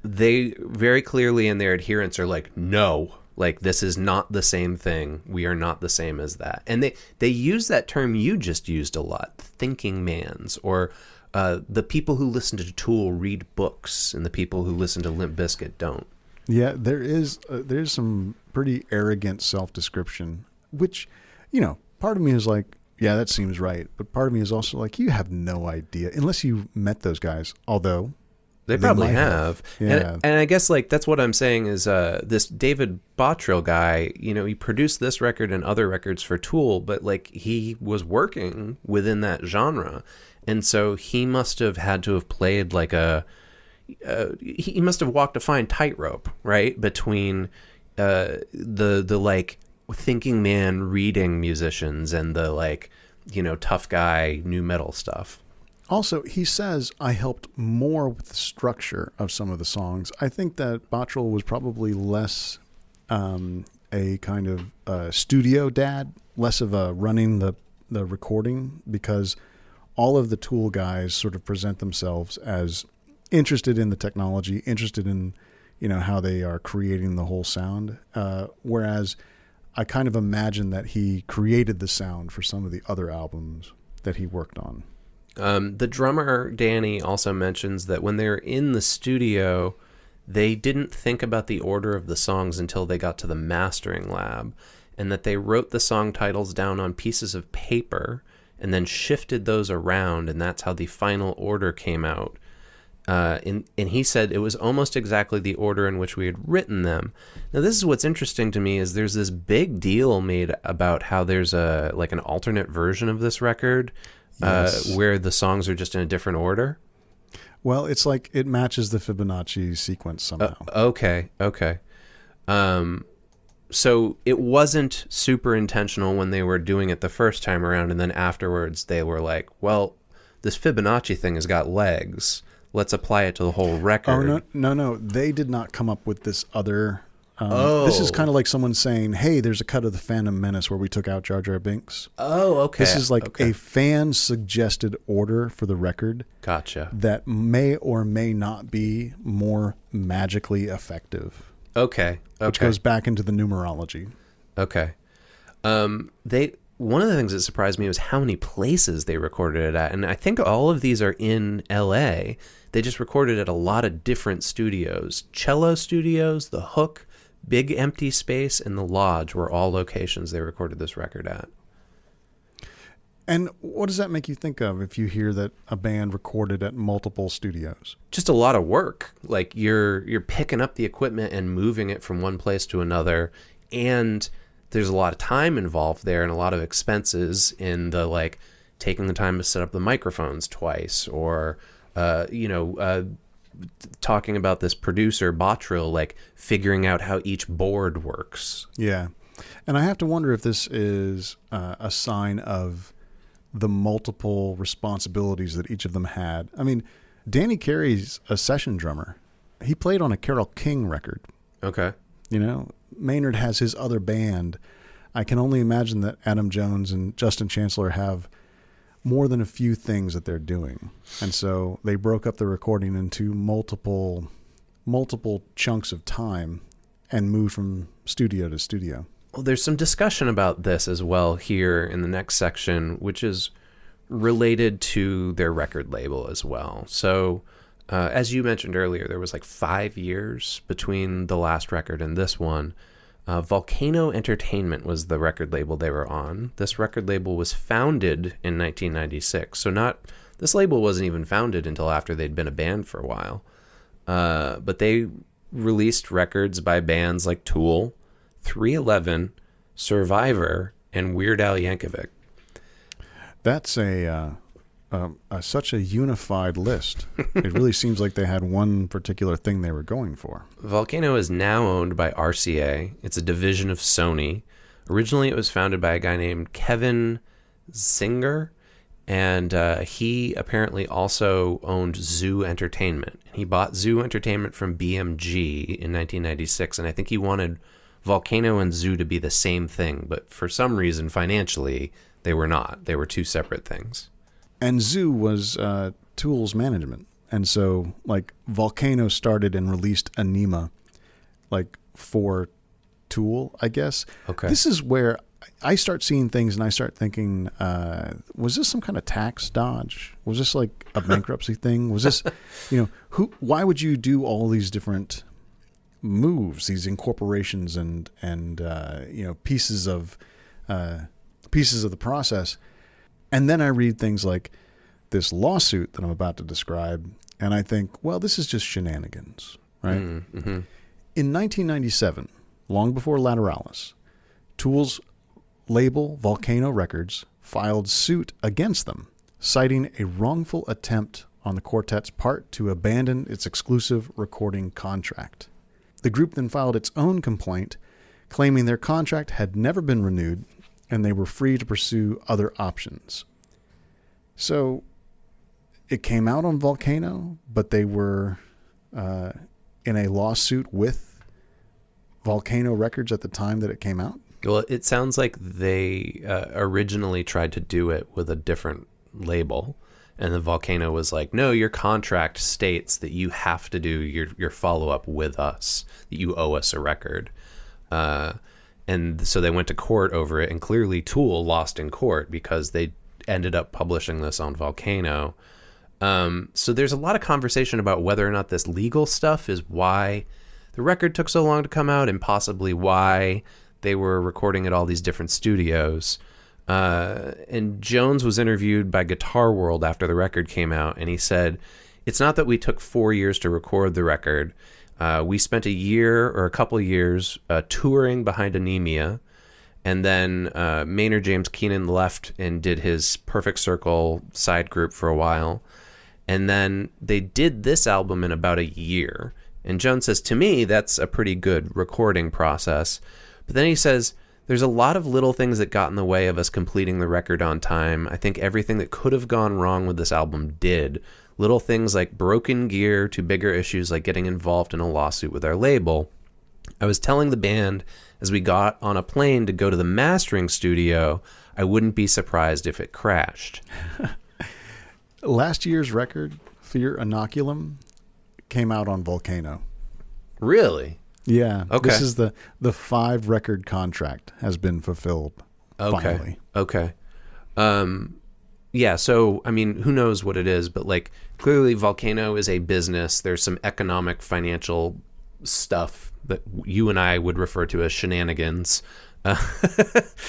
they very clearly in their adherents are like, no, like this is not the same thing. We are not the same as that. And they use that term you just used a lot, thinking mans, or the people who listen to Tool read books, and the people who listen to Limp Bizkit don't. Yeah, there's some pretty arrogant self-description, which, part of me is like, yeah, that seems right. But part of me is also like, you have no idea, unless you met those guys, although they probably have. Yeah. And I guess like that's what I'm saying is this David Bottrill guy, he produced this record and other records for Tool, but like he was working within that genre. And so he must have had to have played like he must have walked a fine tightrope, right? Between the like thinking man reading musicians and the like, tough guy new metal stuff. Also, he says, I helped more with the structure of some of the songs. I think that Bottrill was probably less a kind of studio dad, less of a running the recording, because all of the Tool guys sort of present themselves as interested in the technology, interested in, how they are creating the whole sound. Whereas I kind of imagine that he created the sound for some of the other albums that he worked on. The drummer, Danny, also mentions that when they were in the studio, they didn't think about the order of the songs until they got to the mastering lab, and that they wrote the song titles down on pieces of paper and then shifted those around, and that's how the final order came out. And he said it was almost exactly the order in which we had written them. Now, this is what's interesting to me is there's this big deal made about how there's an alternate version of this record. Yes. Where the songs are just in a different order? Well, it's like it matches the Fibonacci sequence somehow. Okay. So it wasn't super intentional when they were doing it the first time around, and then afterwards they were like, well, this Fibonacci thing has got legs. Let's apply it to the whole record. Oh, no. They did not come up with this other... This is kind of like someone saying, hey, there's a cut of the Phantom Menace where we took out Jar Jar Binks. Oh, okay. This is like a fan-suggested order for the record. Gotcha. That may or may not be more magically effective. Okay. Which goes back into the numerology. Okay. One of the things that surprised me was how many places they recorded it at. And I think all of these are in LA. They just recorded at a lot of different studios. Cello Studios, The Hook, Big Empty Space, and The Lodge were all locations they recorded this record at. And what does that make you think of if you hear that a band recorded at multiple studios? Just a lot of work. Like you're picking up the equipment and moving it from one place to another, and there's a lot of time involved there and a lot of expenses in the like taking the time to set up the microphones twice, or talking about this producer Bottrill, like figuring out how each board works. Yeah. And I have to wonder if this is a sign of the multiple responsibilities that each of them had. I mean, Danny Carey's a session drummer. He played on a Carole King record. Okay. Maynard has his other band. I can only imagine that Adam Jones and Justin Chancellor have more than a few things that they're doing. And so they broke up the recording into multiple chunks of time and moved from studio to studio. Well, there's some discussion about this as well here in the next section, which is related to their record label as well. So, as you mentioned earlier, there was like 5 years between the last record and this one. Volcano Entertainment was the record label they were on. This record label was founded in 1996. So this label wasn't even founded until after they'd been a band for a while. But they released records by bands like Tool, 311, Survivor, and Weird Al Yankovic. That's such a unified list. It really seems like they had one particular thing they were going for. Volcano is now owned by RCA. It's a division of Sony. Originally, it was founded by a guy named Kevin Singer, and he apparently also owned Zoo Entertainment. He bought Zoo Entertainment from BMG in 1996, and I think he wanted Volcano and Zoo to be the same thing, but for some reason, financially, they were not. They were two separate things. And Zoo was Tool's management. And so, like, Volcano started and released Anima, like, for Tool, I guess. Okay. This is where I start seeing things and I start thinking, was this some kind of tax dodge? Was this, like, a bankruptcy thing? Was this, why would you do all these different moves, these incorporations and pieces of the process? And then I read things like this lawsuit that I'm about to describe, and I think, well, this is just shenanigans, right? Mm-hmm. In 1997, long before Lateralus, Tool's label, Volcano Records, filed suit against them, citing a wrongful attempt on the quartet's part to abandon its exclusive recording contract. The group then filed its own complaint, claiming their contract had never been renewed and they were free to pursue other options. So it came out on Volcano, but they were in a lawsuit with Volcano Records at the time that it came out. Well, it sounds like they originally tried to do it with a different label, and the Volcano was like, no, your contract states that you have to do your follow-up with us, that you owe us a record. And so they went to court over it, and clearly Tool lost in court because they ended up publishing this on Volcano. So there's a lot of conversation about whether or not this legal stuff is why the record took so long to come out and possibly why they were recording at all these different studios. And Jones was interviewed by Guitar World after the record came out, and he said, it's not that we took 4 years to record the record. We spent a year or a couple of years touring behind Anemia, and then Maynard James Keenan left and did his Perfect Circle side group for a while, and then they did this album in about a year. And Jones says, to me, that's a pretty good recording process. But then he says, there's a lot of little things that got in the way of us completing the record on time. I think everything that could have gone wrong with this album did. Little things like broken gear to bigger issues like getting involved in a lawsuit with our label. I was telling the band as we got on a plane to go to the mastering studio, I wouldn't be surprised if it crashed. Last year's record, Fear Inoculum, came out on Volcano. Really? Yeah. Okay. This is the 5 record contract has been fulfilled. Finally. Okay. Yeah, so, I mean, who knows what it is, but, like, clearly Volcano is a business. There's some economic, financial stuff that you and I would refer to as shenanigans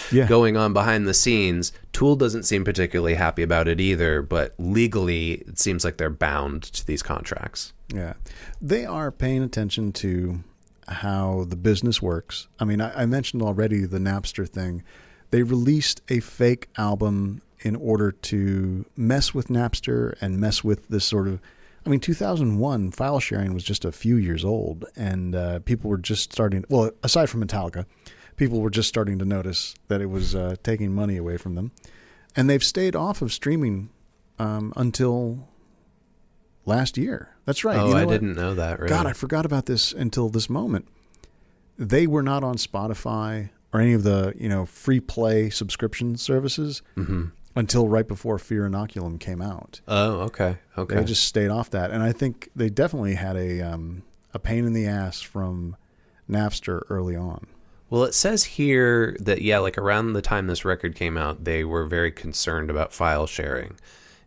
going on behind the scenes. Tool doesn't seem particularly happy about it either, but legally it seems like they're bound to these contracts. Yeah. They are paying attention to how the business works. I mean, I mentioned already the Napster thing. They released a fake album in order to mess with Napster and mess with this sort of, 2001 file sharing was just a few years old, and people were just starting, well, aside from Metallica, people were just starting to notice that it was taking money away from them. And they've stayed off of streaming until last year. That's right. Oh, I didn't know that. Really. God, I forgot about this until this moment. They were not on Spotify or any of the, free play subscription services until right before Fear Inoculum came out. Oh, okay. They just stayed off that. And I think they definitely had a pain in the ass from Napster early on. Well, it says here that, yeah, like around the time this record came out, they were very concerned about file sharing.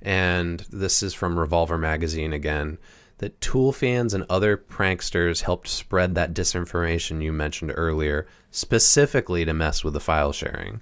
And this is from Revolver Magazine again, that Tool fans and other pranksters helped spread that disinformation you mentioned earlier, specifically to mess with the file sharing.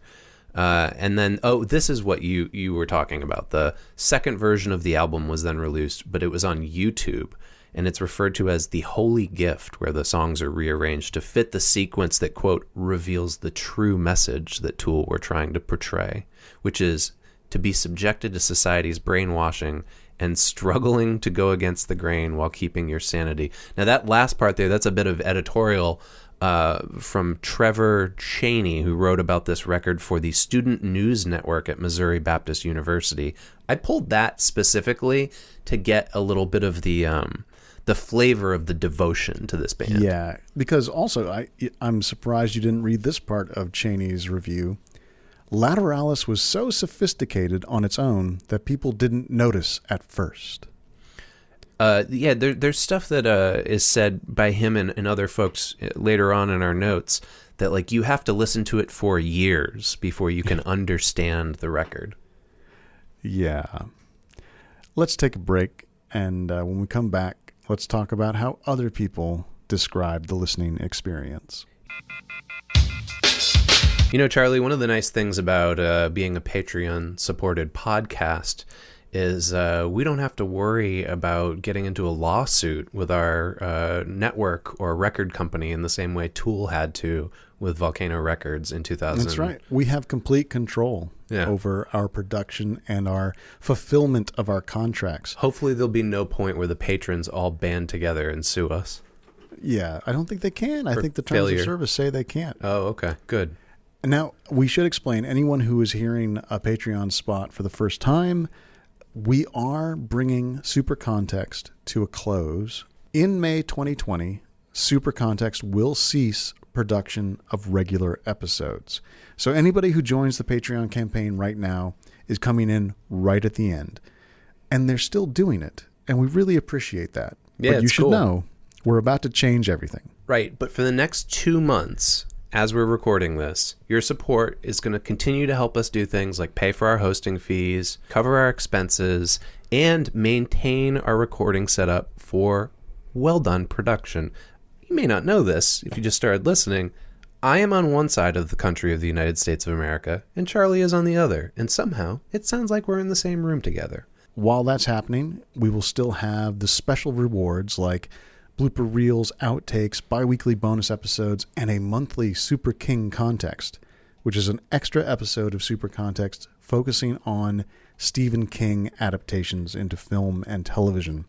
And then, this is what you were talking about. The second version of the album was then released, but it was on YouTube. And it's referred to as the Holy Gift, where the songs are rearranged to fit the sequence that, quote, reveals the true message that Tool were trying to portray, which is to be subjected to society's brainwashing and struggling to go against the grain while keeping your sanity. Now, that last part there, that's a bit of editorial from Trevor Chaney, who wrote about this record for the Student News Network at Missouri Baptist University. I pulled that specifically to get a little bit of the flavor of the devotion to this band. Yeah, because also I'm surprised you didn't read this part of Chaney's review. Lateralus was so sophisticated on its own that people didn't notice at first. There's stuff that is said by him and other folks later on in our notes that, like, you have to listen to it for years before you can understand the record. Yeah. Let's take a break, and when we come back, let's talk about how other people describe the listening experience. You know, Charlie, one of the nice things about being a Patreon-supported podcast is we don't have to worry about getting into a lawsuit with our network or record company in the same way Tool had to with Volcano Records in 2000. That's right. We have complete control over our production and our fulfillment of our contracts. Hopefully there'll be no point where the patrons all band together and sue us. Yeah, I don't think they can. I think the terms of service say they can't. Oh, okay. Good. Now, we should explain, anyone who is hearing a Patreon spot for the first time, we are bringing Super Context to a close. In May 2020, Super Context will cease production of regular episodes. So anybody who joins the Patreon campaign right now is coming in right at the end. And they're still doing it. And we really appreciate that. Yeah, but you should know, we're about to change everything. Right. But for the next 2 months, as we're recording this, your support is going to continue to help us do things like pay for our hosting fees, cover our expenses, and maintain our recording setup for well-done production. You may not know this if you just started listening. I am on one side of the country of the United States of America, and Charlie is on the other, and somehow it sounds like we're in the same room together. While that's happening, we will still have the special rewards like blooper reels, outtakes, bi-weekly bonus episodes, and a monthly Super King Context, which is an extra episode of Super Context focusing on Stephen King adaptations into film and television.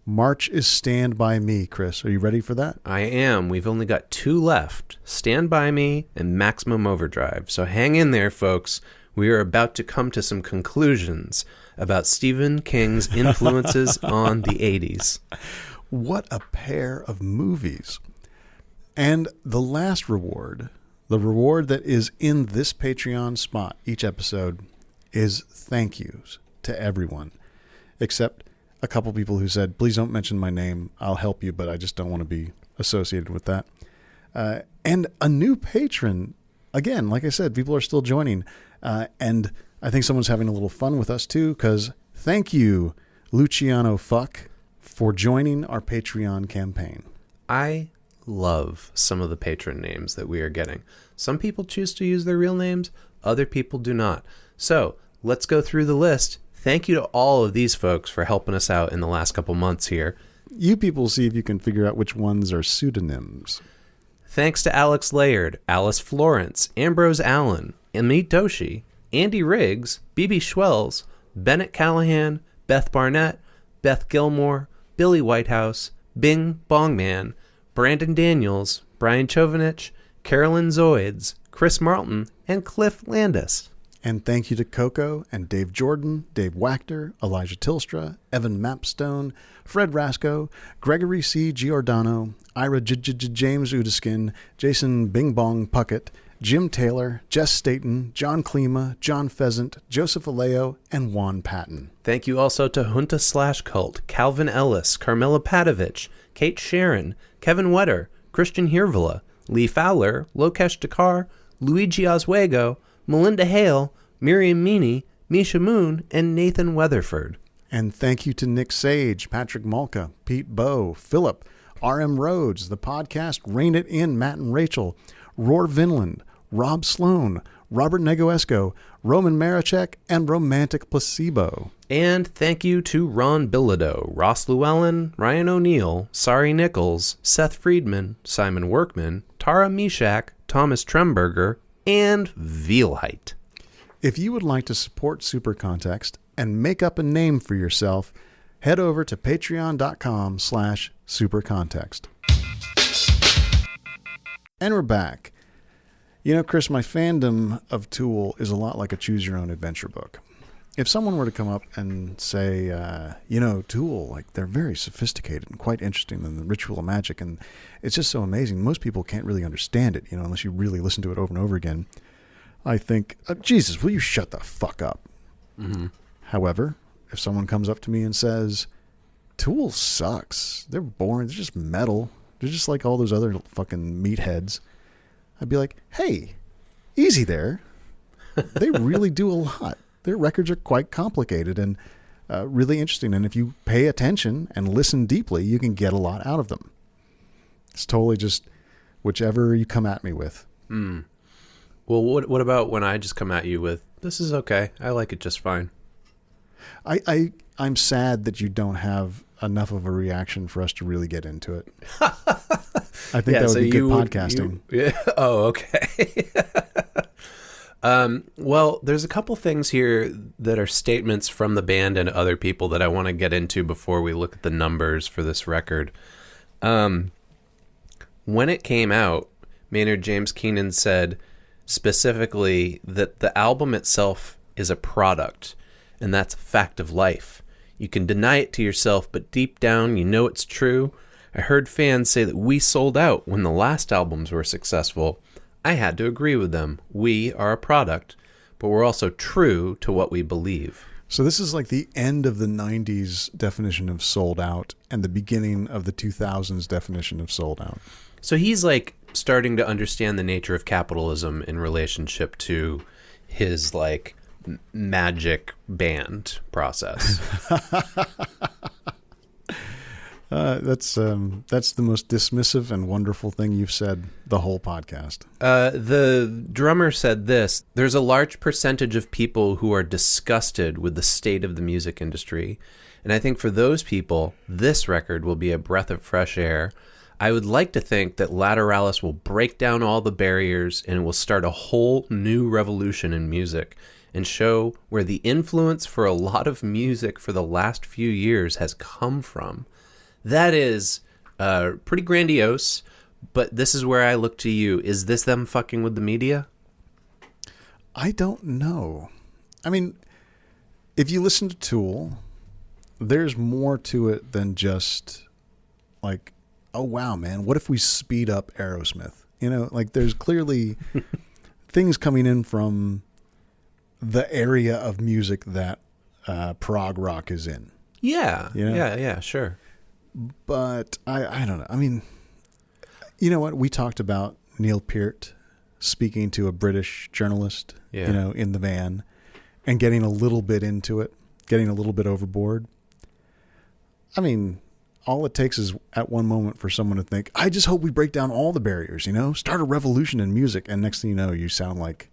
March is Stand By Me, Chris. Are you ready for that? I am. We've only got 2 left, Stand By Me and Maximum Overdrive. So hang in there, folks. We are about to come to some conclusions about Stephen King's influences on the 80s. What a pair of movies. And the last reward, the reward that is in this Patreon spot each episode, is thank yous to everyone, except a couple people who said, please don't mention my name. I'll help you, but I just don't want to be associated with that. And a new patron. Again, like I said, people are still joining. And I think someone's having a little fun with us too, because thank you, Luciano Fuck, for joining our Patreon campaign. I love some of the patron names that we are getting. Some people choose to use their real names, other people do not. So let's go through the list. Thank you to all of these folks for helping us out in the last couple months here. You people see if you can figure out which ones are pseudonyms. Thanks to Alex Layard, Alice Florence, Ambrose Allen, Amit Doshi, Andy Riggs, BB Schwells, Bennett Callahan, Beth Barnett, Beth Gilmore, Billy Whitehouse, Bing Bongman, Brandon Daniels, Brian Chovanich, Carolyn Zoids, Chris Martin, and Cliff Landis. And thank you to Coco and Dave Jordan, Dave Wachter, Elijah Tilstra, Evan Mapstone, Fred Rasco, Gregory C. Giordano, Ira James Udiskin, Jason Bing Bong Puckett, Jim Taylor, Jess Staten, John Klima, John Pheasant, Joseph Aleo, and Juan Patton. Thank you also to Junta/Cult, Calvin Ellis, Carmela Padovich, Kate Sharon, Kevin Wetter, Christian Hirvela, Lee Fowler, Lokesh Dakar, Luigi Oswego, Melinda Hale, Miriam Meaney, Misha Moon, and Nathan Weatherford. And thank you to Nick Sage, Patrick Malka, Pete Bowe, Philip, R.M. Rhodes, the podcast Rein It In, Matt and Rachel, Roar Vinland, Rob Sloan, Robert Negoesco, Roman Marachek, and Romantic Placebo. And thank you to Ron Bilodeau, Ross Llewellyn, Ryan O'Neill, Sari Nichols, Seth Friedman, Simon Workman, Tara Mishak, Thomas Tremberger, and Vealheit. If you would like to support Super Context and make up a name for yourself, head over to patreon.com/supercontext. And we're back. You know, Chris, my fandom of Tool is a lot like a choose-your-own-adventure book. If someone were to come up and say, Tool, like, they're very sophisticated and quite interesting in the ritual of magic, and it's just so amazing. Most people can't really understand it, unless you really listen to it over and over again. I think, Jesus, will you shut the fuck up? Mm-hmm. However, if someone comes up to me and says, Tool sucks, they're boring, they're just metal, they're just like all those other fucking meatheads, I'd be like, hey, easy there. They really do a lot. Their records are quite complicated and really interesting. And if you pay attention and listen deeply, you can get a lot out of them. It's totally just whichever you come at me with. Mm. Well, what about when I just come at you with, this is okay, I like it just fine? I'm sad that you don't have enough of a reaction for us to really get into it. I think that would be good podcasting. Oh, okay. Well, there's a couple things here that are statements from the band and other people that I want to get into before we look at the numbers for this record. When it came out, Maynard James Keenan said specifically that the album itself is a product, and that's a fact of life. You can deny it to yourself, but deep down you know it's true. I heard fans say that we sold out when the last albums were successful. I had to agree with them. We are a product, but we're also true to what we believe. So this is like the end of the 90s definition of sold out and the beginning of the 2000s definition of sold out. So he's like starting to understand the nature of capitalism in relationship to his like magic band process. That's the most dismissive and wonderful thing you've said the whole podcast. The drummer said this: there's a large percentage of people who are disgusted with the state of the music industry. And I think for those people, this record will be a breath of fresh air. I would like to think that Lateralus will break down all the barriers and will start a whole new revolution in music and show where the influence for a lot of music for the last few years has come from. That is pretty grandiose, but this is where I look to you. Is this them fucking with the media? I don't know. I mean, if you listen to Tool, there's more to it than just like, oh, wow, man, what if we speed up Aerosmith? Like there's clearly things coming in from the area of music that prog rock is in. Yeah, yeah, sure. But I don't know. I mean, you know what? We talked about Neil Peart speaking to a British journalist, in the van and getting a little bit into it, getting a little bit overboard. I mean, all it takes is at one moment for someone to think, I just hope we break down all the barriers, start a revolution in music. And next thing you know, you sound like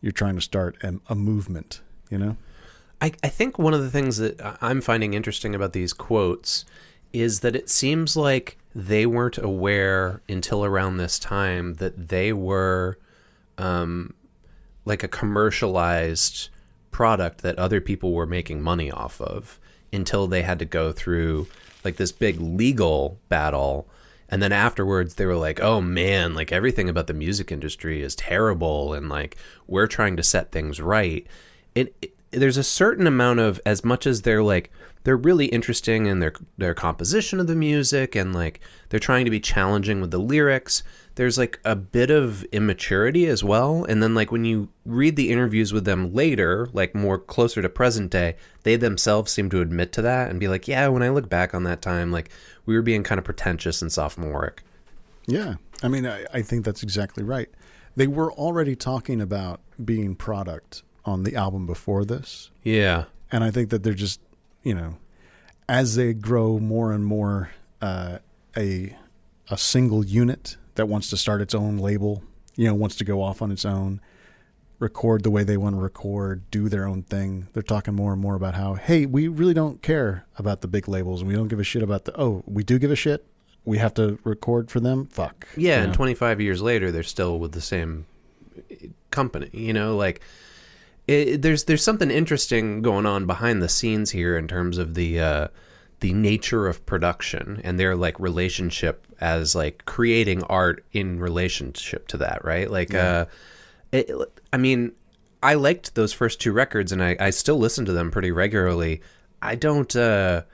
you're trying to start a movement, I think one of the things that I'm finding interesting about these quotes is that it seems like they weren't aware until around this time that they were like a commercialized product that other people were making money off of until they had to go through like this big legal battle. And then afterwards they were like, oh man, like everything about the music industry is terrible. And like, we're trying to set things right. There's a certain amount of, as much as they're really interesting in their composition of the music and like they're trying to be challenging with the lyrics, there's like a bit of immaturity as well. And then like when you read the interviews with them later, like more closer to present day, they themselves seem to admit to that and be like, yeah, when I look back on that time, like we were being kind of pretentious and sophomoric. Yeah. I mean, I think that's exactly right. They were already talking about being product on the album before this. Yeah. And I think that they're just, you know, as they grow more and more a single unit that wants to start its own label, you know, wants to go off on its own, record the way they want to record, do their own thing. They're talking more and more about how, hey, we really don't care about the big labels and we don't give a shit about we do give a shit. We have to record for them. Fuck. Yeah. You And know? 25 years later, they're still with the same company, you know, like there's something interesting going on behind the scenes here in terms of the nature of production and their like relationship as like creating art in relationship to that, right? Like, Yeah. I mean, I liked those first two records and I still listen to them pretty regularly. I don't I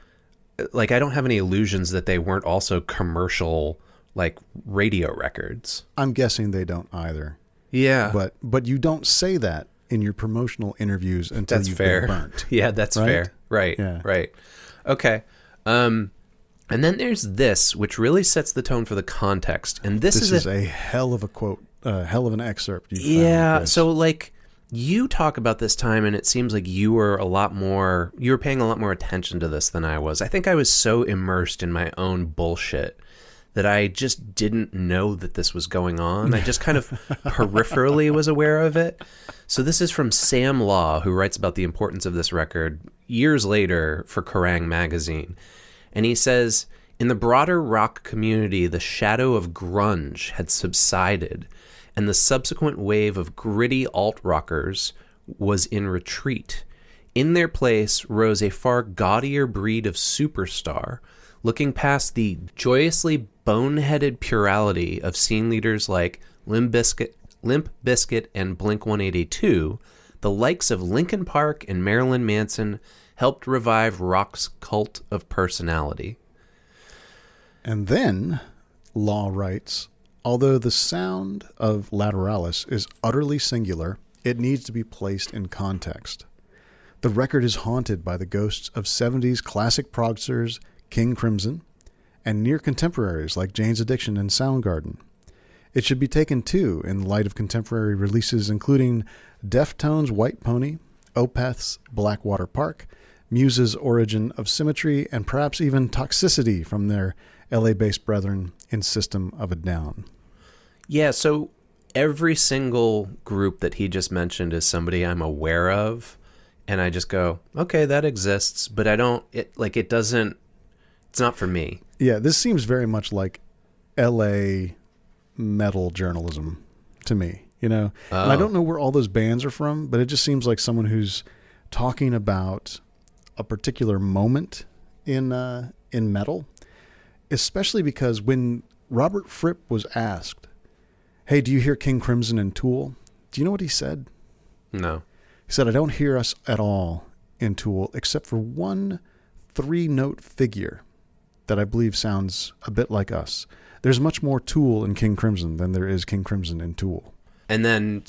don't have any illusions that they weren't also commercial like radio records. I'm guessing they don't either. Yeah. But you don't say that in your promotional interviews until That's you've fair. been burnt. Yeah, that's Right? fair. Right. Yeah. Right. Okay. And then there's this, which really sets the tone for the context. And this Is a hell of a quote, hell of an excerpt. You yeah. found, Chris. So like you talk about this time, and it seems like you were paying a lot more attention to this than I was. I think I was so immersed in my own bullshit that I just didn't know that this was going on. I just kind of peripherally was aware of it. So this is from Sam Law, who writes about the importance of this record years later for Kerrang! Magazine. And he says, in the broader rock community, the shadow of grunge had subsided, and the subsequent wave of gritty alt-rockers was in retreat. In their place rose a far gaudier breed of superstar, looking past the joyously boneheaded purality of scene leaders like Limp Bizkit and Blink-182, the likes of Linkin Park and Marilyn Manson helped revive rock's cult of personality. And then Law writes, although the sound of Lateralus is utterly singular, it needs to be placed in context. The record is haunted by the ghosts of 70s classic progsters King Crimson and near contemporaries like Jane's Addiction and Soundgarden. It should be taken too in light of contemporary releases including Deftones' White Pony, Opeth's Blackwater Park, Muse's Origin of Symmetry, and perhaps even Toxicity from their LA-based brethren in System of a Down. Yeah, so every single group that he just mentioned is somebody I'm aware of, and I just go, okay, that exists, but it doesn't, it's not for me. Yeah, this seems very much like LA metal journalism to me, you know? Oh. And I don't know where all those bands are from, but it just seems like someone who's talking about a particular moment in metal, especially because when Robert Fripp was asked, hey, do you hear King Crimson and Tool? Do you know what he said? No. He said, I don't hear us at all in Tool except for one 3-note figure that I believe sounds a bit like us. There's much more Tool in King Crimson than there is King Crimson in Tool. And then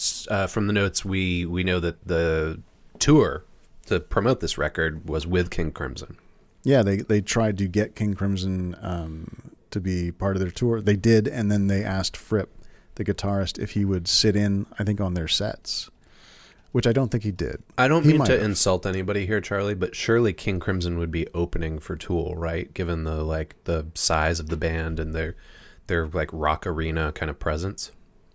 from the notes, we know that the tour to promote this record was with King Crimson. Yeah, they tried to get King Crimson to be part of their tour. They did, and then they asked Fripp, the guitarist, if he would sit in, I think, on their sets, which I don't think he did. I don't mean to insult anybody here, Charlie, but surely King Crimson would be opening for Tool, right? Given the size of the band and their like rock arena kind of presence.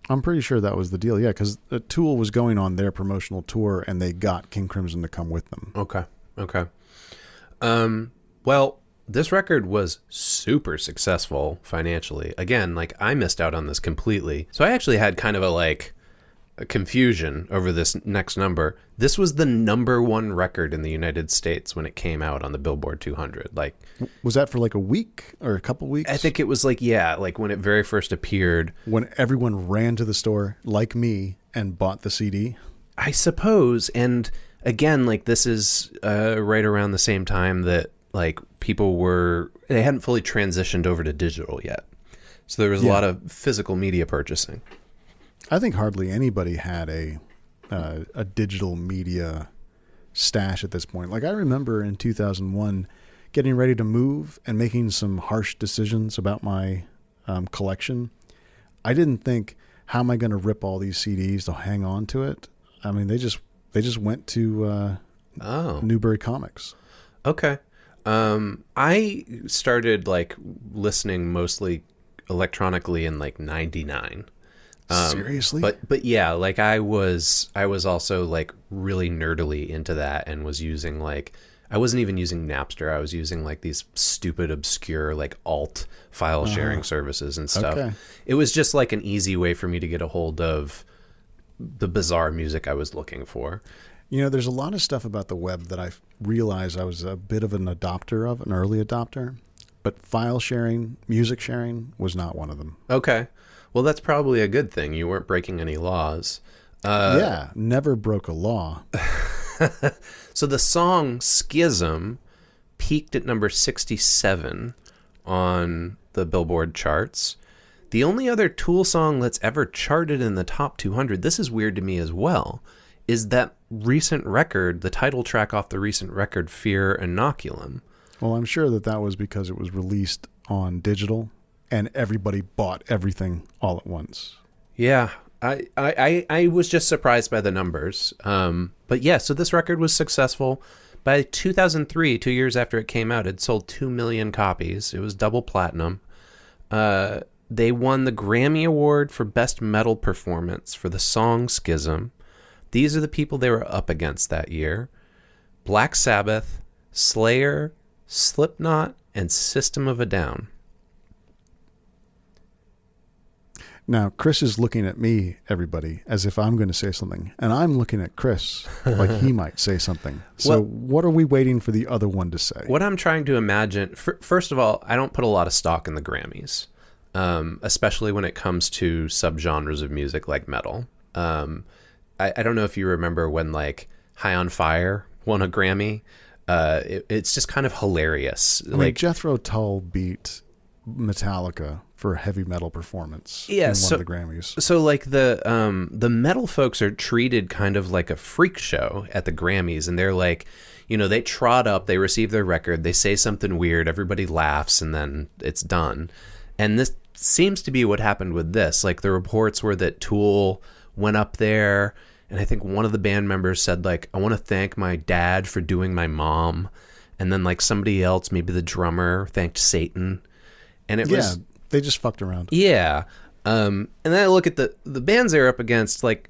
I'm pretty sure that was the deal, yeah, because Tool was going on their promotional tour, and they got King Crimson to come with them. Okay. Well, this record was super successful financially. Again, like I missed out on this completely. So I actually had kind of a confusion over this next number. This was the number one record in the United States when it came out on the Billboard 200. Like, was that for like a week or a couple weeks? I think it was like when it very first appeared. When everyone ran to the store, like me, and bought the CD? I suppose. And again, like this is right around the same time that like they hadn't fully transitioned over to digital yet. So there was a lot of physical media purchasing. I think hardly anybody had a digital media stash at this point. Like I remember in 2001 getting ready to move and making some harsh decisions about my collection, I didn't think, how am I going to rip all these CDs to hang on to it? I mean, they just went to Newbury Comics. Okay. I started like listening mostly electronically in like 99. Seriously? But yeah, like I was also like really nerdily into that and was using like, I wasn't even using Napster. I was using like these stupid, obscure, like alt file sharing services and stuff. Okay. It was just like an easy way for me to get a hold of the bizarre music I was looking for. You know, there's a lot of stuff about the web that I realized I was a bit of an adopter of, an early adopter, but file sharing, music sharing was not one of them. Okay. Well, that's probably a good thing. You weren't breaking any laws. Yeah, never broke a law. So the song Schism peaked at number 67 on the Billboard charts. The only other Tool song that's ever charted in the top 200, this is weird to me as well, is that recent record, the title track off the recent record, Fear Inoculum. Well, I'm sure that was because it was released on digital and everybody bought everything all at once. Yeah, I was just surprised by the numbers. But yeah, so this record was successful. By 2003, 2 years after it came out, it sold 2 million copies. It was double platinum. They won the Grammy Award for Best Metal Performance for the song Schism. These are the people they were up against that year: Black Sabbath, Slayer, Slipknot, and System of a Down. Now, Chris is looking at me, everybody, as if I'm going to say something. And I'm looking at Chris like he might say something. So what are we waiting for the other one to say? What I'm trying to imagine, first of all, I don't put a lot of stock in the Grammys, especially when it comes to subgenres of music like metal. I don't know if you remember when like High on Fire won a Grammy. It's just kind of hilarious. I mean, Jethro Tull beat Metallica for a heavy metal performance in one of the Grammys. So like the metal folks are treated kind of like a freak show at the Grammys, and they're like, you know, they trot up, they receive their record, they say something weird, everybody laughs, and then it's done. And this seems to be what happened with this. Like the reports were that Tool went up there, and I think one of the band members said like, I want to thank my dad for doing my mom. And then like somebody else, maybe the drummer, thanked Satan. And it was... they just fucked around. Yeah. And then I look at the bands they're up against. Like,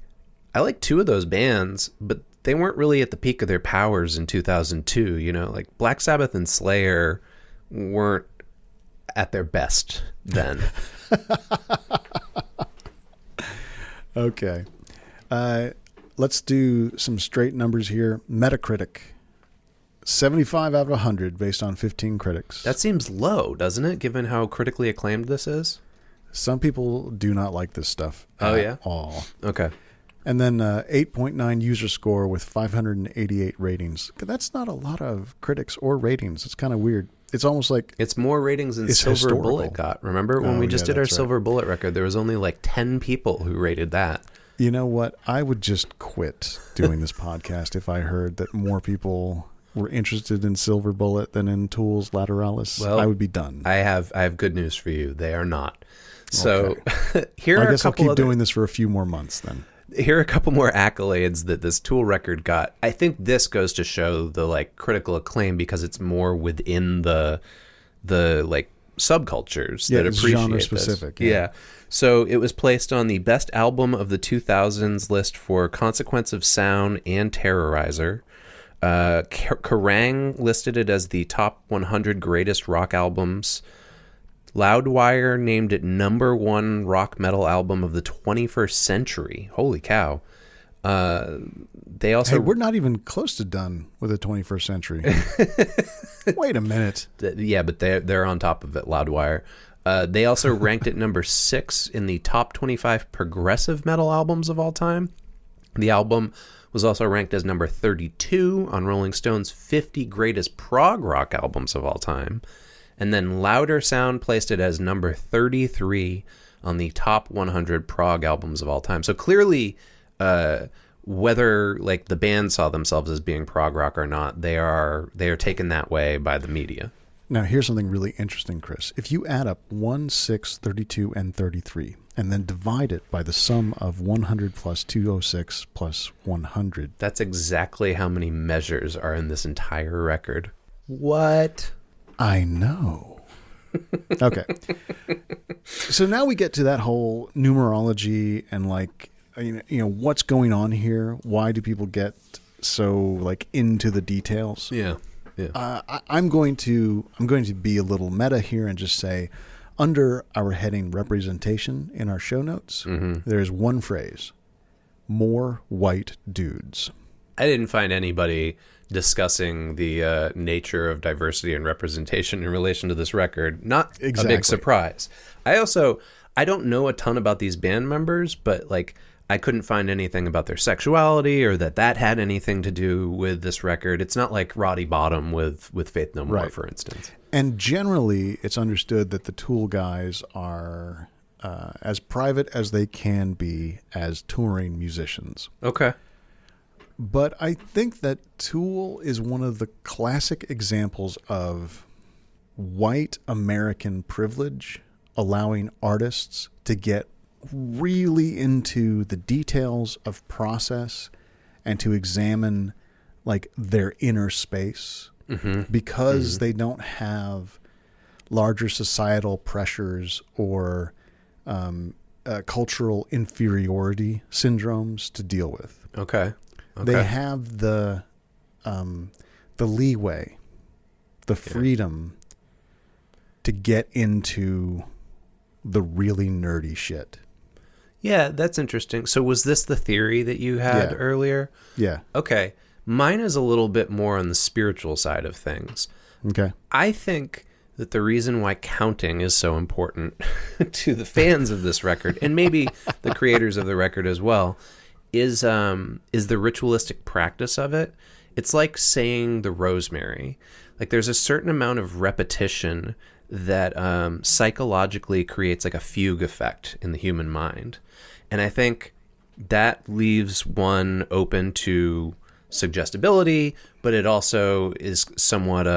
I like two of those bands, but they weren't really at the peak of their powers in 2002. You know, like Black Sabbath and Slayer weren't at their best then. Okay. Let's do some straight numbers here. Metacritic. 75 out of 100 based on 15 critics. That seems low, doesn't it, given how critically acclaimed this is? Some people do not like this stuff at all. Okay. And then 8.9 user score with 588 ratings. That's not a lot of critics or ratings. It's kind of weird. It's almost like... It's more ratings than Silver historical. Bullet got. Remember when we just did our Silver Bullet record, there was only like 10 people who rated that. You know what? I would just quit doing this podcast if I heard that more people... were interested in Silver Bullet than in Tool's Lateralus. Well, I would be done. I have good news for you. They are not. So okay. Here are I guess a I'll couple keep doing this for a few more months then. Here are a couple more accolades that this Tool record got. I think this goes to show the like critical acclaim because it's more within the like subcultures that appreciate genre specific. This. Yeah. So it was placed on the Best Album of the 2000s list for Consequence of Sound and Terrorizer. Kerrang listed it as the top 100 greatest rock albums. Loudwire named it number 1 rock metal album of the 21st century. Holy cow. They also... Hey, we're not even close to done with the 21st century. Wait a minute. Yeah, but they're on top of it, Loudwire. They also ranked it number 6 in the top 25 progressive metal albums of all time. The album was also ranked as number 32 on Rolling Stone's 50 greatest prog rock albums of all time. And then Louder Sound placed it as number 33 on the top 100 prog albums of all time. So clearly, whether like the band saw themselves as being prog rock or not, they are taken that way by the media. Now, here's something really interesting, Chris. If you add up 1, 6, 32, and 33, and then divide it by the sum of 100 plus 206 plus 100. That's exactly how many measures are in this entire record. What? I know. Okay. So now we get to that whole numerology and like, what's going on here? Why do people get so like into the details? Yeah. I'm going to be a little meta here and just say, under our heading representation in our show notes, there's one phrase: more white dudes. I didn't find anybody discussing the nature of diversity and representation in relation to this record. Not Exactly. a big surprise. I don't know a ton about these band members, but like I couldn't find anything about their sexuality or that had anything to do with this record. It's not like Roddy Bottom with Faith No More, Right. for instance. And generally, it's understood that the Tool guys are as private as they can be as touring musicians. Okay. But I think that Tool is one of the classic examples of white American privilege allowing artists to get really into the details of process and to examine like their inner space because they don't have larger societal pressures or cultural inferiority syndromes to deal with. Okay. They have the leeway, the freedom to get into the really nerdy shit. Yeah, that's interesting. So was this the theory that you had Yeah. earlier? Yeah. Okay. Mine is a little bit more on the spiritual side of things. Okay. I think that the reason why counting is so important to the fans of this record, and maybe the creators of the record as well, is the ritualistic practice of it. It's like saying the rosemary. Like there's a certain amount of repetition that psychologically creates like a fugue effect in the human mind. And I think that leaves one open to suggestibility, but it also is somewhat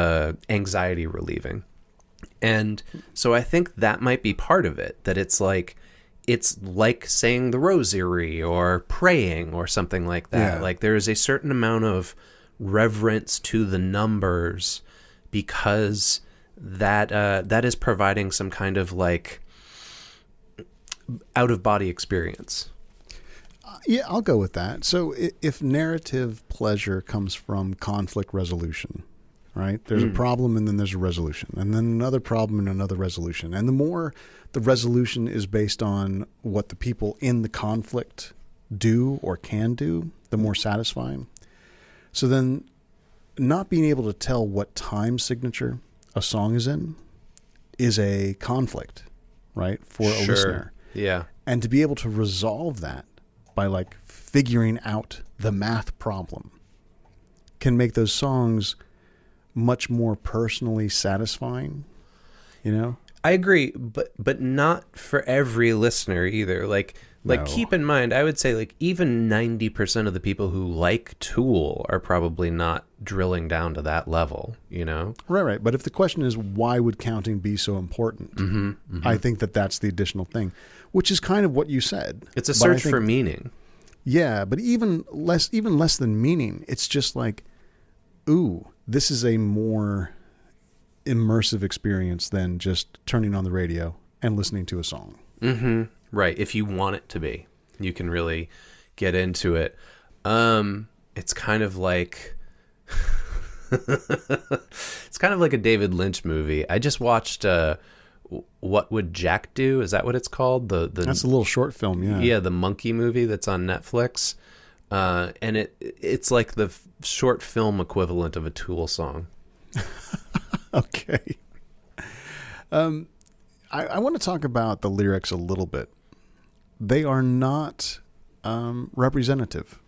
anxiety relieving. And so I think that might be part of it, that it's like saying the rosary or praying or something like that. Yeah. Like there is a certain amount of reverence to the numbers because that is providing some kind of like out of body experience. Yeah, I'll go with that. So if narrative pleasure comes from conflict resolution, right? There's a problem and then there's a resolution and then another problem and another resolution. And the more the resolution is based on what the people in the conflict do or can do, the more satisfying. So then not being able to tell what time signature a song is in is a conflict, right? For a listener. Yeah. And to be able to resolve that by like figuring out the math problem can make those songs much more personally satisfying, you know? I agree, but not for every listener either. Like No. keep in mind, I would say like even 90% of the people who like Tool are probably not drilling down to that level, you know? Right. But if the question is why would counting be so important? I think that that's the additional thing, which is kind of what you said. It's a But I search think- for meaning. Yeah, but even less than meaning, it's just like, ooh, this is a more immersive experience than just turning on the radio and listening to a song. Right. If you want it to be, you can really get into it. It's kind of like it's kind of like a David Lynch movie. I just watched What Would Jack Do? Is that what it's called? That's a little short film, yeah. Yeah, the monkey movie that's on Netflix. And it's like the short film equivalent of a Tool song. Okay. I want to talk about the lyrics a little bit. They are not representative,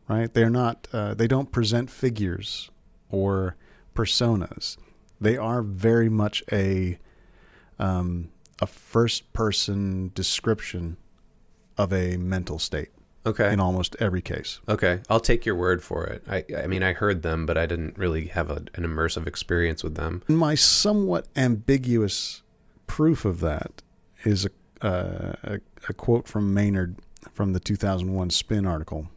right? They're not. They don't present figures or personas. They are very much a first-person description of a mental state. Okay. in almost every case. Okay. I'll take your word for it. I mean, I heard them, but I didn't really have an immersive experience with them. My somewhat ambiguous proof of that is a quote from Maynard from the 2001 Spin article.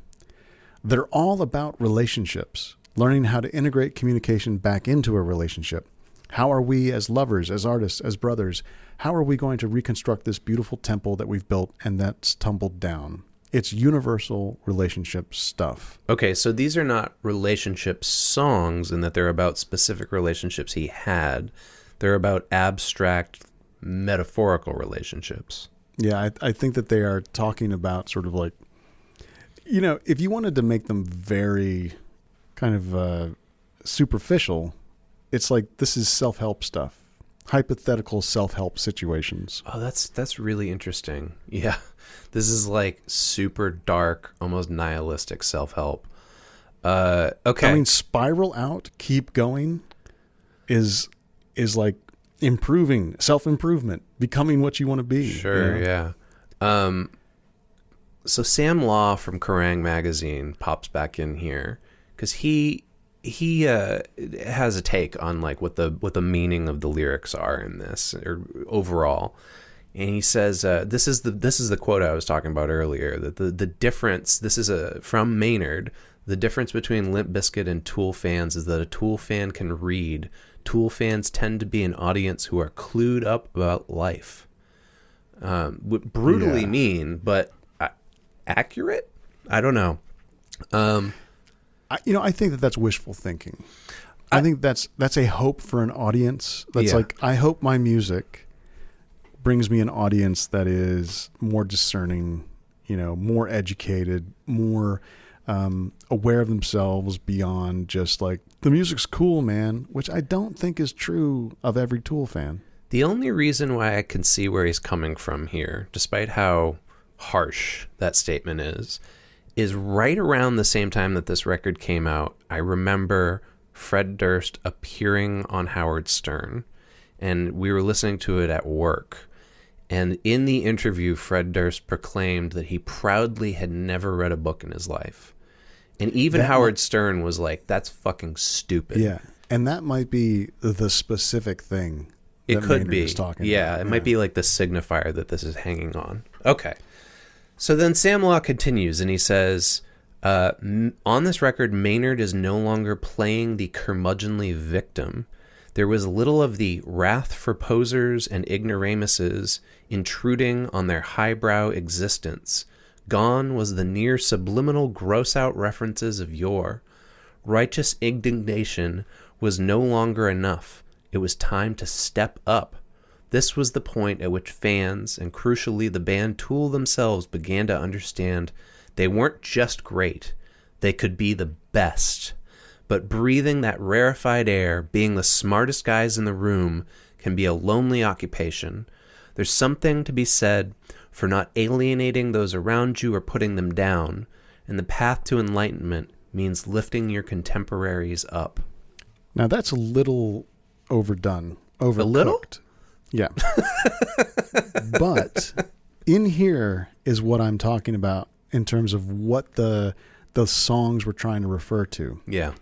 They're all about relationships, learning how to integrate communication back into a relationship. How are we as lovers, as artists, as brothers, how are we going to reconstruct this beautiful temple that we've built and that's tumbled down? It's universal relationship stuff. Okay, so these are not relationship songs in that they're about specific relationships he had. They're about abstract, metaphorical relationships. Yeah, I think that they are talking about sort of like, you know, if you wanted to make them very kind of superficial, it's like this is self-help stuff, hypothetical self-help situations. Oh, that's really interesting. Yeah. This is like super dark, almost nihilistic self-help. Okay. I mean, spiral out, keep going is like improving, self-improvement, becoming what you want to be. Sure, you know? yeah. So Sam Law from Kerrang! Magazine pops back in here because he has a take on like what the meaning of the lyrics are in this or overall. And he says, this is the quote I was talking about earlier, that the difference, this is from Maynard, the difference between Limp Bizkit and Tool fans is that a Tool fan can read. Tool fans tend to be an audience who are clued up about life. Brutally mean, but accurate? I don't know. I think that that's wishful thinking. I think that's a hope for an audience. That's like, I hope my music brings me an audience that is more discerning, you know, more educated, more aware of themselves beyond just like, the music's cool, man, which I don't think is true of every Tool fan. The only reason why I can see where he's coming from here, despite how harsh that statement is right around the same time that this record came out, I remember Fred Durst appearing on Howard Stern, and we were listening to it at work. And in the interview, Fred Durst proclaimed that he proudly had never read a book in his life. And even Howard Stern was like, that's fucking stupid. Yeah. And that might be the specific thing it could Maynard be. is talking Yeah, about. it might be like the signifier that this is hanging on. Okay. So then Sam Law continues and he says, on this record, Maynard is no longer playing the curmudgeonly victim. There was little of the wrath for posers and ignoramuses intruding on their highbrow existence. Gone was the near subliminal gross-out references of yore. Righteous indignation was no longer enough. It was time to step up. This was the point at which fans, and crucially the band Tool themselves, began to understand they weren't just great. They could be the best. But breathing that rarefied air, being the smartest guys in the room, can be a lonely occupation. There's something to be said for not alienating those around you or putting them down, and the path to enlightenment means lifting your contemporaries up. Now that's a little overdone, overcooked. A little? Yeah. But in here is what I'm talking about in terms of what the songs were trying to refer to. Yeah.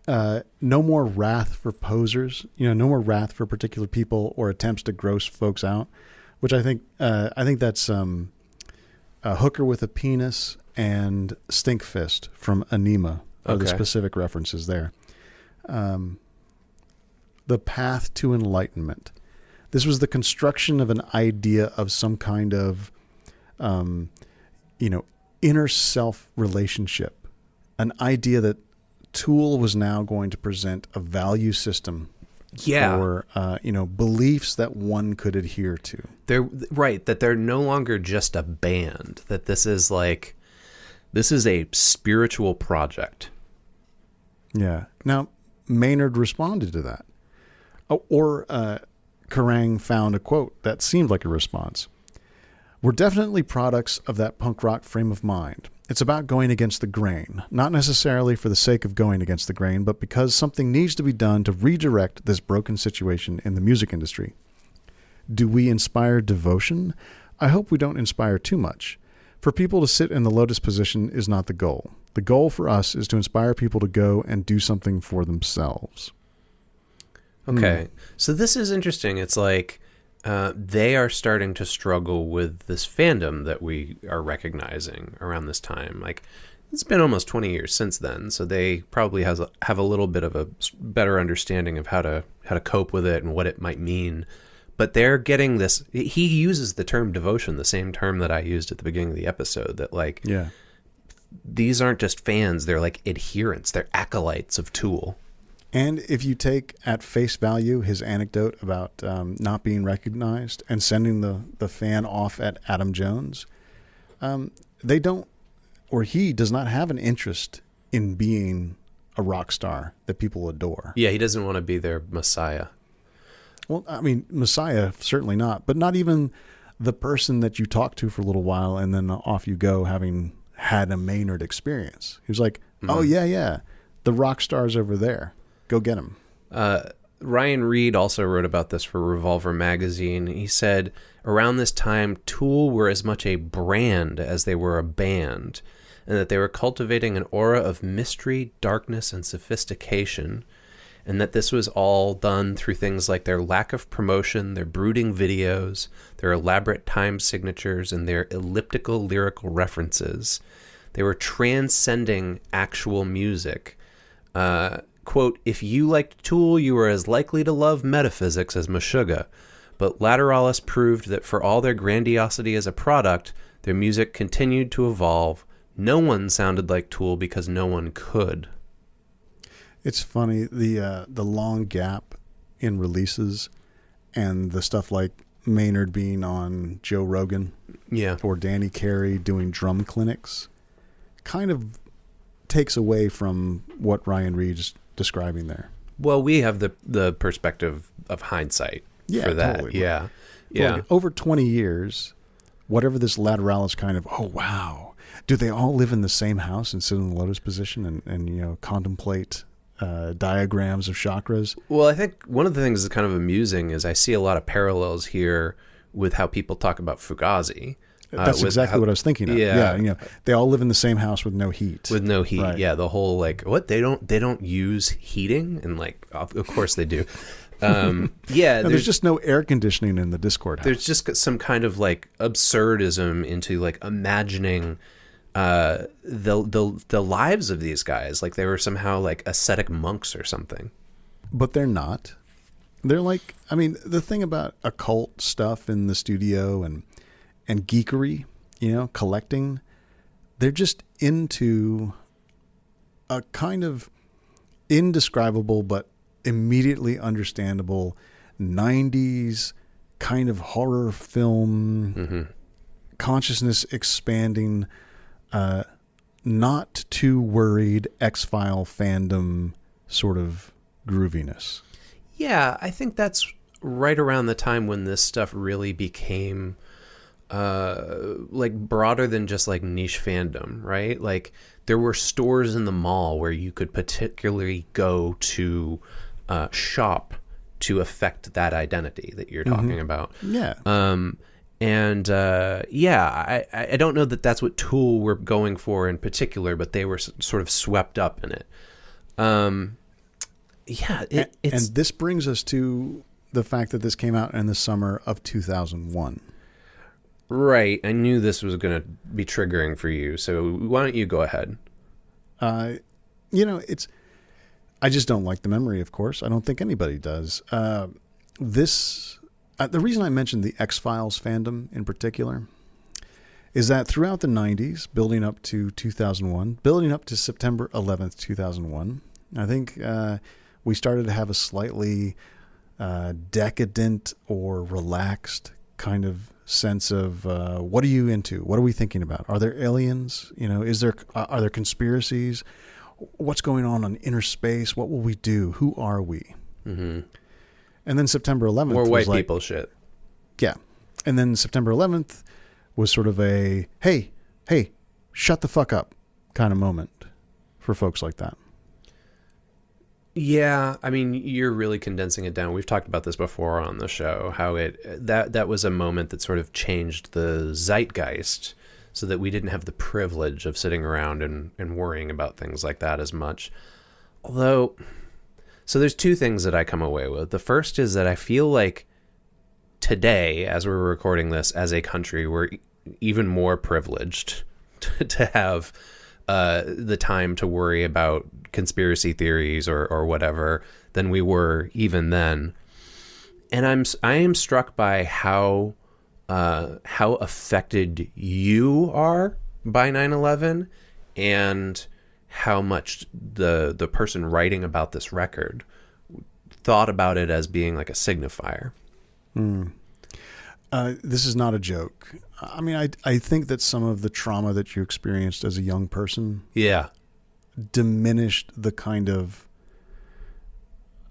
No more wrath for posers, no more wrath for particular people or attempts to gross folks out, which I think that's a hooker with a penis and stink fist from Anima are the specific references there. The path to enlightenment. This was the construction of an idea of some kind of, inner self relationship, an idea that Tool was now going to present a value system or, beliefs that one could adhere to. That they're no longer just a band, that this is a spiritual project. Yeah. Now, Maynard responded to that. Kerrang found a quote that seemed like a response. We're definitely products of that punk rock frame of mind. It's about going against the grain, not necessarily for the sake of going against the grain, but because something needs to be done to redirect this broken situation in the music industry. Do we inspire devotion? I hope we don't inspire too much, For people to sit in the lotus position is not the goal. The goal for us is to inspire people to go and do something for themselves. Okay. So this is interesting. It's like they are starting to struggle with this fandom that we are recognizing around this time. Like, it's been almost 20 years since then, so they probably have a little bit of a better understanding of how to cope with it and what it might mean. But they're getting this. He uses the term devotion, the same term that I used at the beginning of the episode. That like, Yeah. these aren't just fans; they're like adherents. They're acolytes of Tool. And if you take at face value his anecdote about not being recognized and sending the fan off at Adam Jones, they don't, or he does not have an interest in being a rock star that people adore. Yeah, he doesn't want to be their messiah. Well, I mean, Messiah, certainly not, but not even the person that you talk to for a little while and then off you go having had a Maynard experience. He was like, oh, yeah, the rock star's over there. Go get him. Ryan Reed also wrote about this for Revolver magazine. He said, around this time, Tool were as much a brand as they were a band, and that they were cultivating an aura of mystery, darkness, and sophistication, and that this was all done through things like their lack of promotion, their brooding videos, their elaborate time signatures, and their elliptical lyrical references. They were transcending actual music. Quote, if you liked Tool, you were as likely to love metaphysics as Meshuggah. But Lateralus proved that for all their grandiosity as a product, their music continued to evolve. No one sounded like Tool because no one could. It's funny, the long gap in releases and the stuff like Maynard being on Joe Rogan, Yeah, or Danny Carey doing drum clinics kind of takes away from what Ryan Reed's describing there. well, we have the perspective of hindsight for that. Totally. Yeah, Well, over 20 years, whatever this Lateralus kind of, oh, wow. Do they all live in the same house and sit in the lotus position and contemplate diagrams of chakras? Well, I think one of the things that's kind of amusing is I see a lot of parallels here with how people talk about Fugazi. That's exactly what I was thinking of. Yeah. They all live in the same house with no heat. With no heat. Right. Yeah, the whole like, what, they don't use heating? And like, of course they do. Yeah, No, there's just no air conditioning in the Discord house. there's just some kind of like absurdism into like imagining the lives of these guys like they were somehow like ascetic monks or something. But they're not. They're like, I mean, the thing about occult stuff in the studio and geekery, collecting, they're just into a kind of indescribable but immediately understandable 90s kind of horror film, consciousness expanding, not too worried X-File fandom sort of grooviness. Yeah, I think that's right around the time when this stuff really became like broader than just like niche fandom, right? Like there were stores in the mall where you could particularly go to shop to affect that identity that you're talking about. Yeah. I don't know that that's what Tool were going for in particular, but they were sort of swept up in it. And this brings us to the fact that this came out in the summer of 2001. Right. I knew this was going to be triggering for you. So why don't you go ahead? I just don't like the memory, of course. I don't think anybody does. The reason I mentioned the X-Files fandom in particular is that throughout the 90s, building up to 2001, building up to September 11th, 2001, I think we started to have a slightly decadent or relaxed kind of sense of what are you into? What are we thinking about? Are there aliens? Are there conspiracies? What's going on inner space? What will we do? Who are we? Mm-hmm. And then September 11th More white was like, people shit. Yeah. And then September 11th was sort of a, hey, shut the fuck up kind of moment for folks like that. Yeah, I mean, you're really condensing it down. We've talked about this before on the show, how that was a moment that sort of changed the zeitgeist, so that we didn't have the privilege of sitting around and worrying about things like that as much. Although, so there's two things that I come away with. The first is that I feel like today, as we're recording this, as a country, we're even more privileged to have the time to worry about conspiracy theories or whatever than we were even then. And I am struck by how affected you are by 9/11 and how much the person writing about this record thought about it as being like a signifier. This is not a joke. I mean, I think that some of the trauma that you experienced as a young person diminished the kind of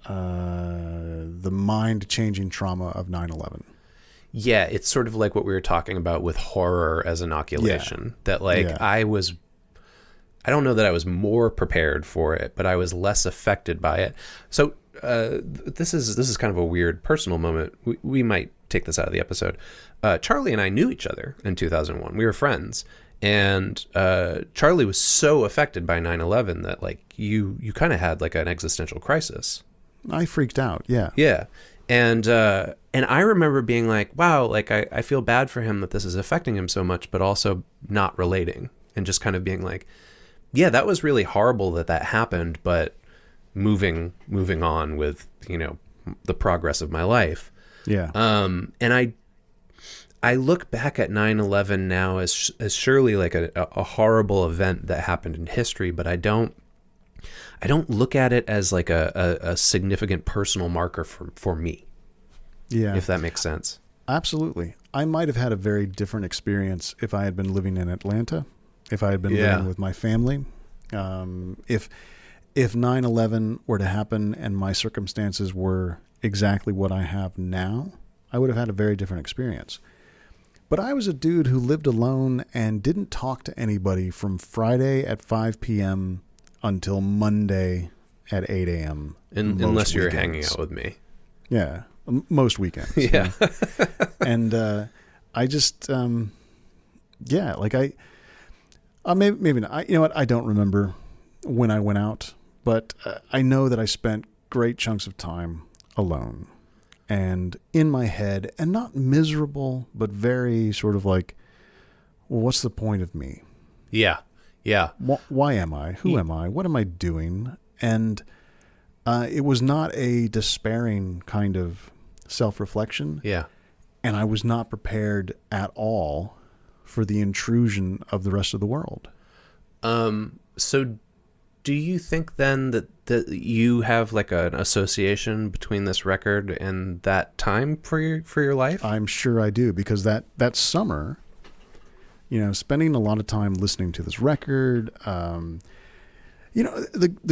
the mind-changing trauma of 9/11. Yeah, it's sort of like what we were talking about with horror as inoculation. That I don't know that I was more prepared for it, but I was less affected by it. So this is kind of a weird personal moment. We might take this out of the episode. Charlie and I knew each other in 2001. We were friends. And Charlie was so affected by 9/11 that like you kind of had like an existential crisis. I freaked out. Yeah. Yeah. And I remember being like, wow, like I feel bad for him that this is affecting him so much, but also not relating and just kind of being like, yeah, that was really horrible that happened, but moving on with, the progress of my life. Yeah. And I look back at 9/11 now as surely like a horrible event that happened in history, but I don't look at it as like a significant personal marker for me. Yeah. If that makes sense. Absolutely. I might have had a very different experience if I had been living in Atlanta, if I had been living with my family. If 9/11 were to happen and my circumstances were exactly what I have now, I would have had a very different experience. But I was a dude who lived alone and didn't talk to anybody from Friday at 5 p.m. until Monday at 8 a.m. Unless you're hanging out with me. Yeah. Most weekends. Yeah. And I just, maybe not. You know what? I don't remember when I went out, but I know that I spent great chunks of time alone and in my head, and not miserable, but very sort of like, well, what's the point of me? Yeah. Yeah. Why am I? Who am I? What am I doing? And it was not a despairing kind of self-reflection. Yeah. And I was not prepared at all for the intrusion of the rest of the world. So do you think then that you have like an association between this record and that time for your life? I'm sure I do, because that summer, spending a lot of time listening to this record, the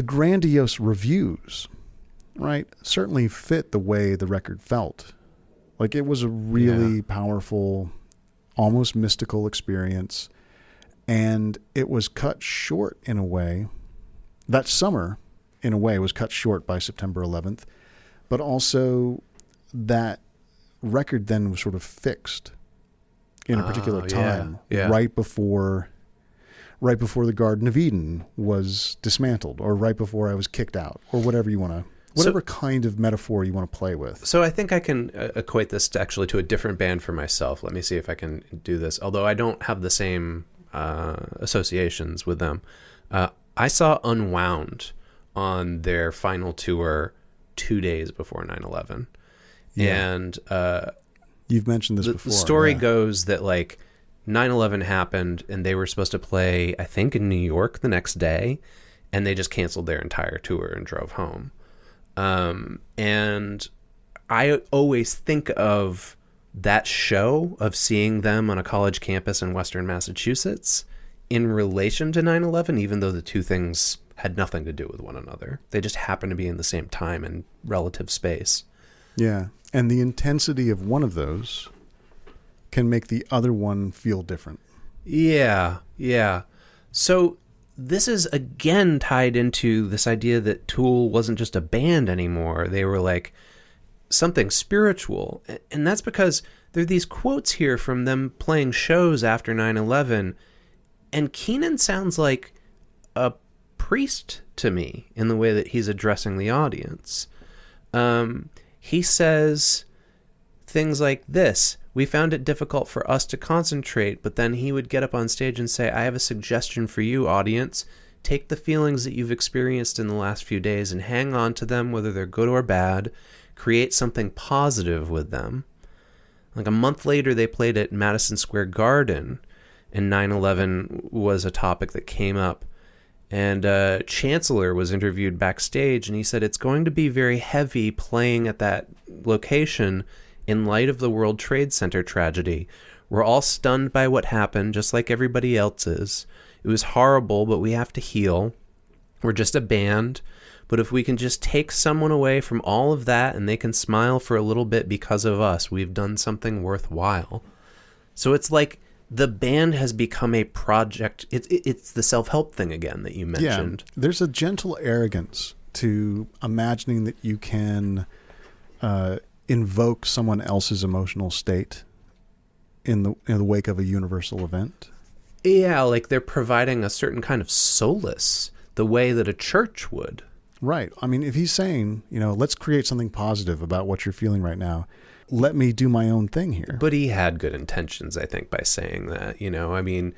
grandiose reviews, right, certainly fit the way the record felt. Like it was a really powerful, almost mystical experience, and it was cut short in a way. That summer, in a way, was cut short by September 11th, but also that record then was sort of fixed in a particular time, right before the Garden of Eden was dismantled, or right before I was kicked out, or whatever kind of metaphor you want to play with. So I think I can equate this to a different band for myself. Let me see if I can do this. Although I don't have the same associations with them. I saw Unwound on their final tour 2 days before 9/11. Yeah. And you've mentioned this before. The story goes that like 9/11 happened and they were supposed to play, I think, in New York the next day, and they just canceled their entire tour and drove home. And I always think of that show, of seeing them on a college campus in Western Massachusetts, in relation to 9/11, even though the two things had nothing to do with one another. They just happened to be in the same time and relative space. Yeah. And the intensity of one of those can make the other one feel different. Yeah. Yeah. So this is again tied into this idea that Tool wasn't just a band anymore. They were like something spiritual. And that's because there are these quotes here from them playing shows after 9/11, and Keenan sounds like a priest to me in the way that he's addressing the audience. He says things like this: "We found it difficult for us to concentrate," but then he would get up on stage and say, "I have a suggestion for you, audience. Take the feelings that you've experienced in the last few days and hang on to them, whether they're good or bad. Create something positive with them." Like a month later, they played at Madison Square Garden, and 9/11 was a topic that came up. And Chancellor was interviewed backstage, and he said it's going to be very heavy playing at that location in light of the World Trade Center tragedy. We're all stunned by what happened, just like everybody else is. It was horrible, but we have to heal. We're just a band. But if we can just take someone away from all of that and they can smile for a little bit because of us, we've done something worthwhile. So it's like the band has become a project. It's the self-help thing again that you mentioned. Yeah, there's a gentle arrogance to imagining that you can invoke someone else's emotional state in the wake of a universal event. Yeah, like they're providing a certain kind of solace, the way that a church would. Right. I mean, if he's saying, let's create something positive about what you're feeling right now, let me do my own thing here. But he had good intentions, I think, by saying that, I mean,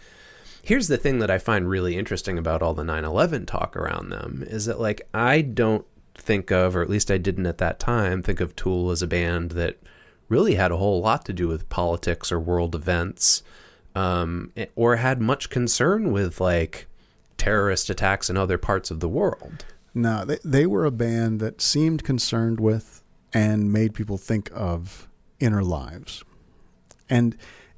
here's the thing that I find really interesting about all the 9/11 talk around them is that, like, I don't think of, or at least I didn't at that time, think of Tool as a band that really had a whole lot to do with politics or world events, or had much concern with, like, terrorist attacks in other parts of the world. No, they were a band that seemed concerned with and made people think of inner lives. And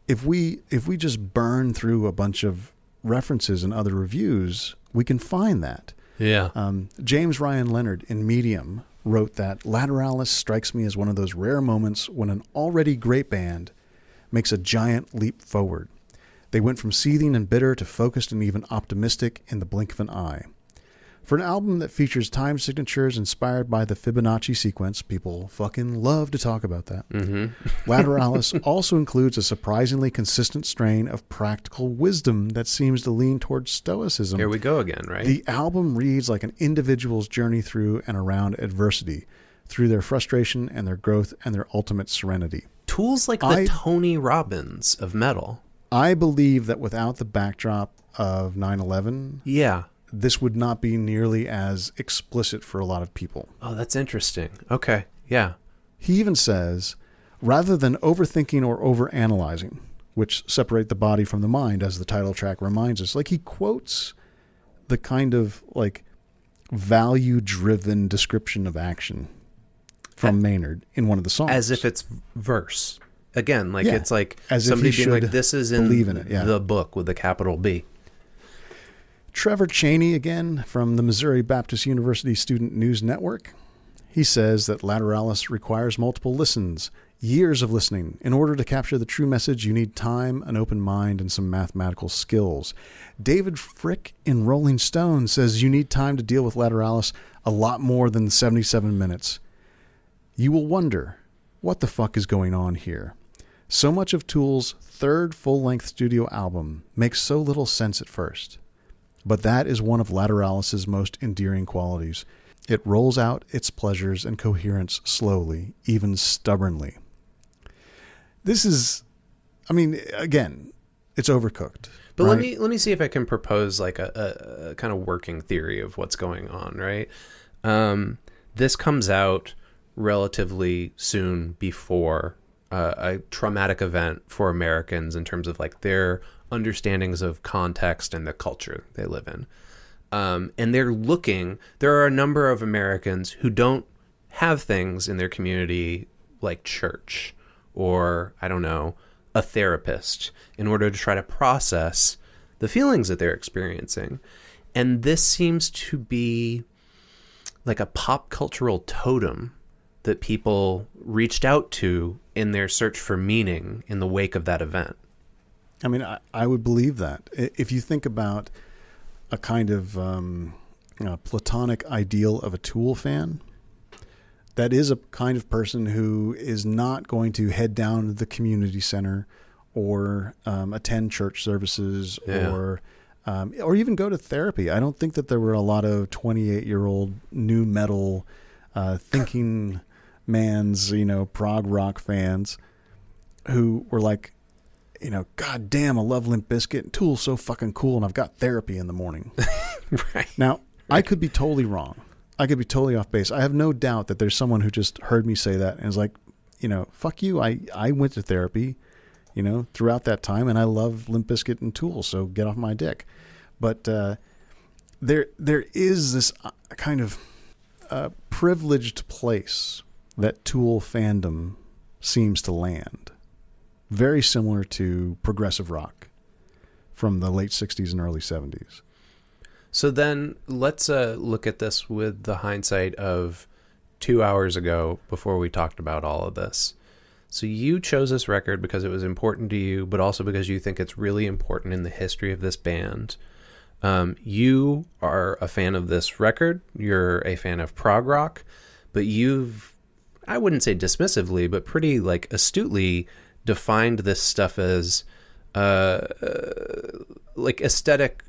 if we just burn through a bunch of references and other reviews, we can find that. Yeah. James Ryan Leonard in Medium wrote that Lateralus strikes me as one of those rare moments when an already great band makes a giant leap forward. They went from seething and bitter to focused and even optimistic in the blink of an eye. For an album that features time signatures inspired by the Fibonacci sequence, people fucking love to talk about that. Mm-hmm. Lateralus also includes a surprisingly consistent strain of practical wisdom that seems to lean towards stoicism. Here we go again, right? The album reads like an individual's journey through and around adversity, through their frustration and their growth and their ultimate serenity. Tool's like the Tony Robbins of metal. I believe that without the backdrop of 9/11... Yeah. this would not be nearly as explicit for a lot of people. Oh, that's interesting. Okay, yeah. He even says, rather than overthinking or overanalyzing, which separate the body from the mind, as the title track reminds us, like he quotes the kind of like value-driven description of action from Maynard in one of the songs. As if it's verse. Again, like it's like as somebody if he being should like, this is in it, yeah. the book with a capital B. Trevor Chaney, again, from the Missouri Baptist University Student News Network. He says that Lateralus requires multiple listens, years of listening. In order to capture the true message, you need time, an open mind, and some mathematical skills. David Frick in Rolling Stone says you need time to deal with Lateralus a lot more than 77 minutes. You will wonder, what the fuck is going on here? So much of Tool's third full-length studio album makes so little sense at first. But that is one of Lateralus's most endearing qualities. It rolls out its pleasures and coherence slowly, even stubbornly. This is, I mean, again, it's overcooked. But right? let me see if I can propose like a kind of working theory of what's going on, right? This comes out relatively soon before a traumatic event for Americans in terms of like their understandings of context and the culture they live in. And there are a number of Americans who don't have things in their community like church or, I don't know, a therapist in order to try to process the feelings that they're experiencing. And this seems to be like a pop cultural totem that people reached out to in their search for meaning in the wake of that event. I mean, I would believe that. If you think about a kind of platonic ideal of a Tool fan, that is a kind of person who is not going to head down to the community center or attend church services or even go to therapy. I don't think that there were a lot of 28-year-old new metal thinking man's, prog rock fans who were like, God damn, I love Limp Bizkit and Tool's so fucking cool, and I've got therapy in the morning. Right. Now, I could be totally wrong. I could be totally off base. I have no doubt that there's someone who just heard me say that and is like, fuck you. I went to therapy, throughout that time, and I love Limp Bizkit and Tool, so get off my dick. But there is this kind of privileged place that Tool fandom seems to land. Very similar to progressive rock from the late 60s and early 70s. So then let's look at this with the hindsight of 2 hours ago before we talked about all of this. So you chose this record because it was important to you, but also because you think it's really important in the history of this band. You are a fan of this record. You're a fan of prog rock, but you've, I wouldn't say dismissively, but pretty astutely defined this stuff as aesthetic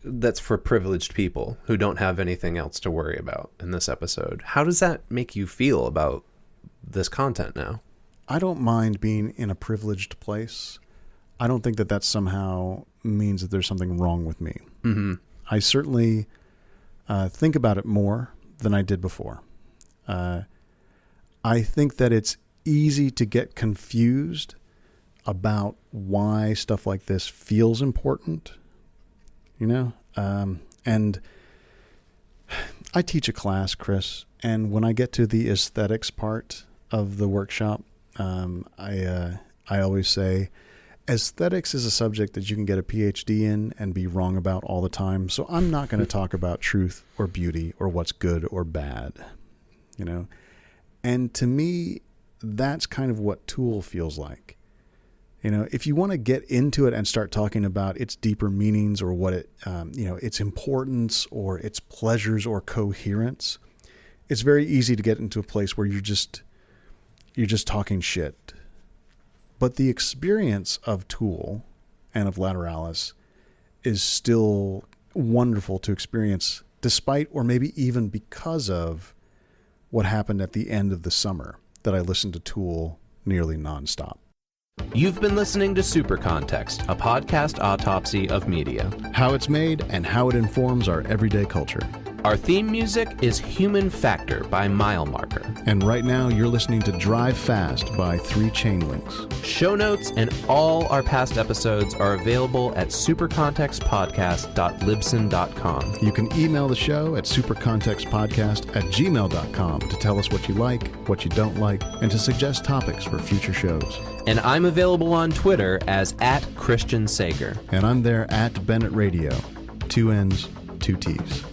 that's for privileged people who don't have anything else to worry about in this episode. How does that make you feel about this content now? I don't mind being in a privileged place. I don't think that somehow means that there's something wrong with me. Mm-hmm. I certainly think about it more than I did before. I think that it's easy to get confused about why stuff like this feels important, and I teach a class, Chris, and when I get to the aesthetics part of the workshop, I always say aesthetics is a subject that you can get a PhD in and be wrong about all the time. So I'm not going to talk about truth or beauty or what's good or bad, and to me, that's kind of what Tool feels like. If you want to get into it and start talking about its deeper meanings or what it, its importance or its pleasures or coherence, it's very easy to get into a place where you're just talking shit. But the experience of Tool and of Lateralus is still wonderful to experience, despite or maybe even because of what happened at the end of the summer that I listened to Tool nearly nonstop. You've been listening to Super Context, a podcast autopsy of media. How it's made and how it informs our everyday culture. Our theme music is Human Factor by Mile Marker. And right now you're listening to Drive Fast by 3 Chain Links. Show notes and all our past episodes are available at supercontextpodcast.libsyn.com. You can email the show at supercontextpodcast@gmail.com to tell us what you like, what you don't like, and to suggest topics for future shows. And I'm available on Twitter as @Christian Sager. And I'm there @Bennett Radio. 2 N's, 2 T's.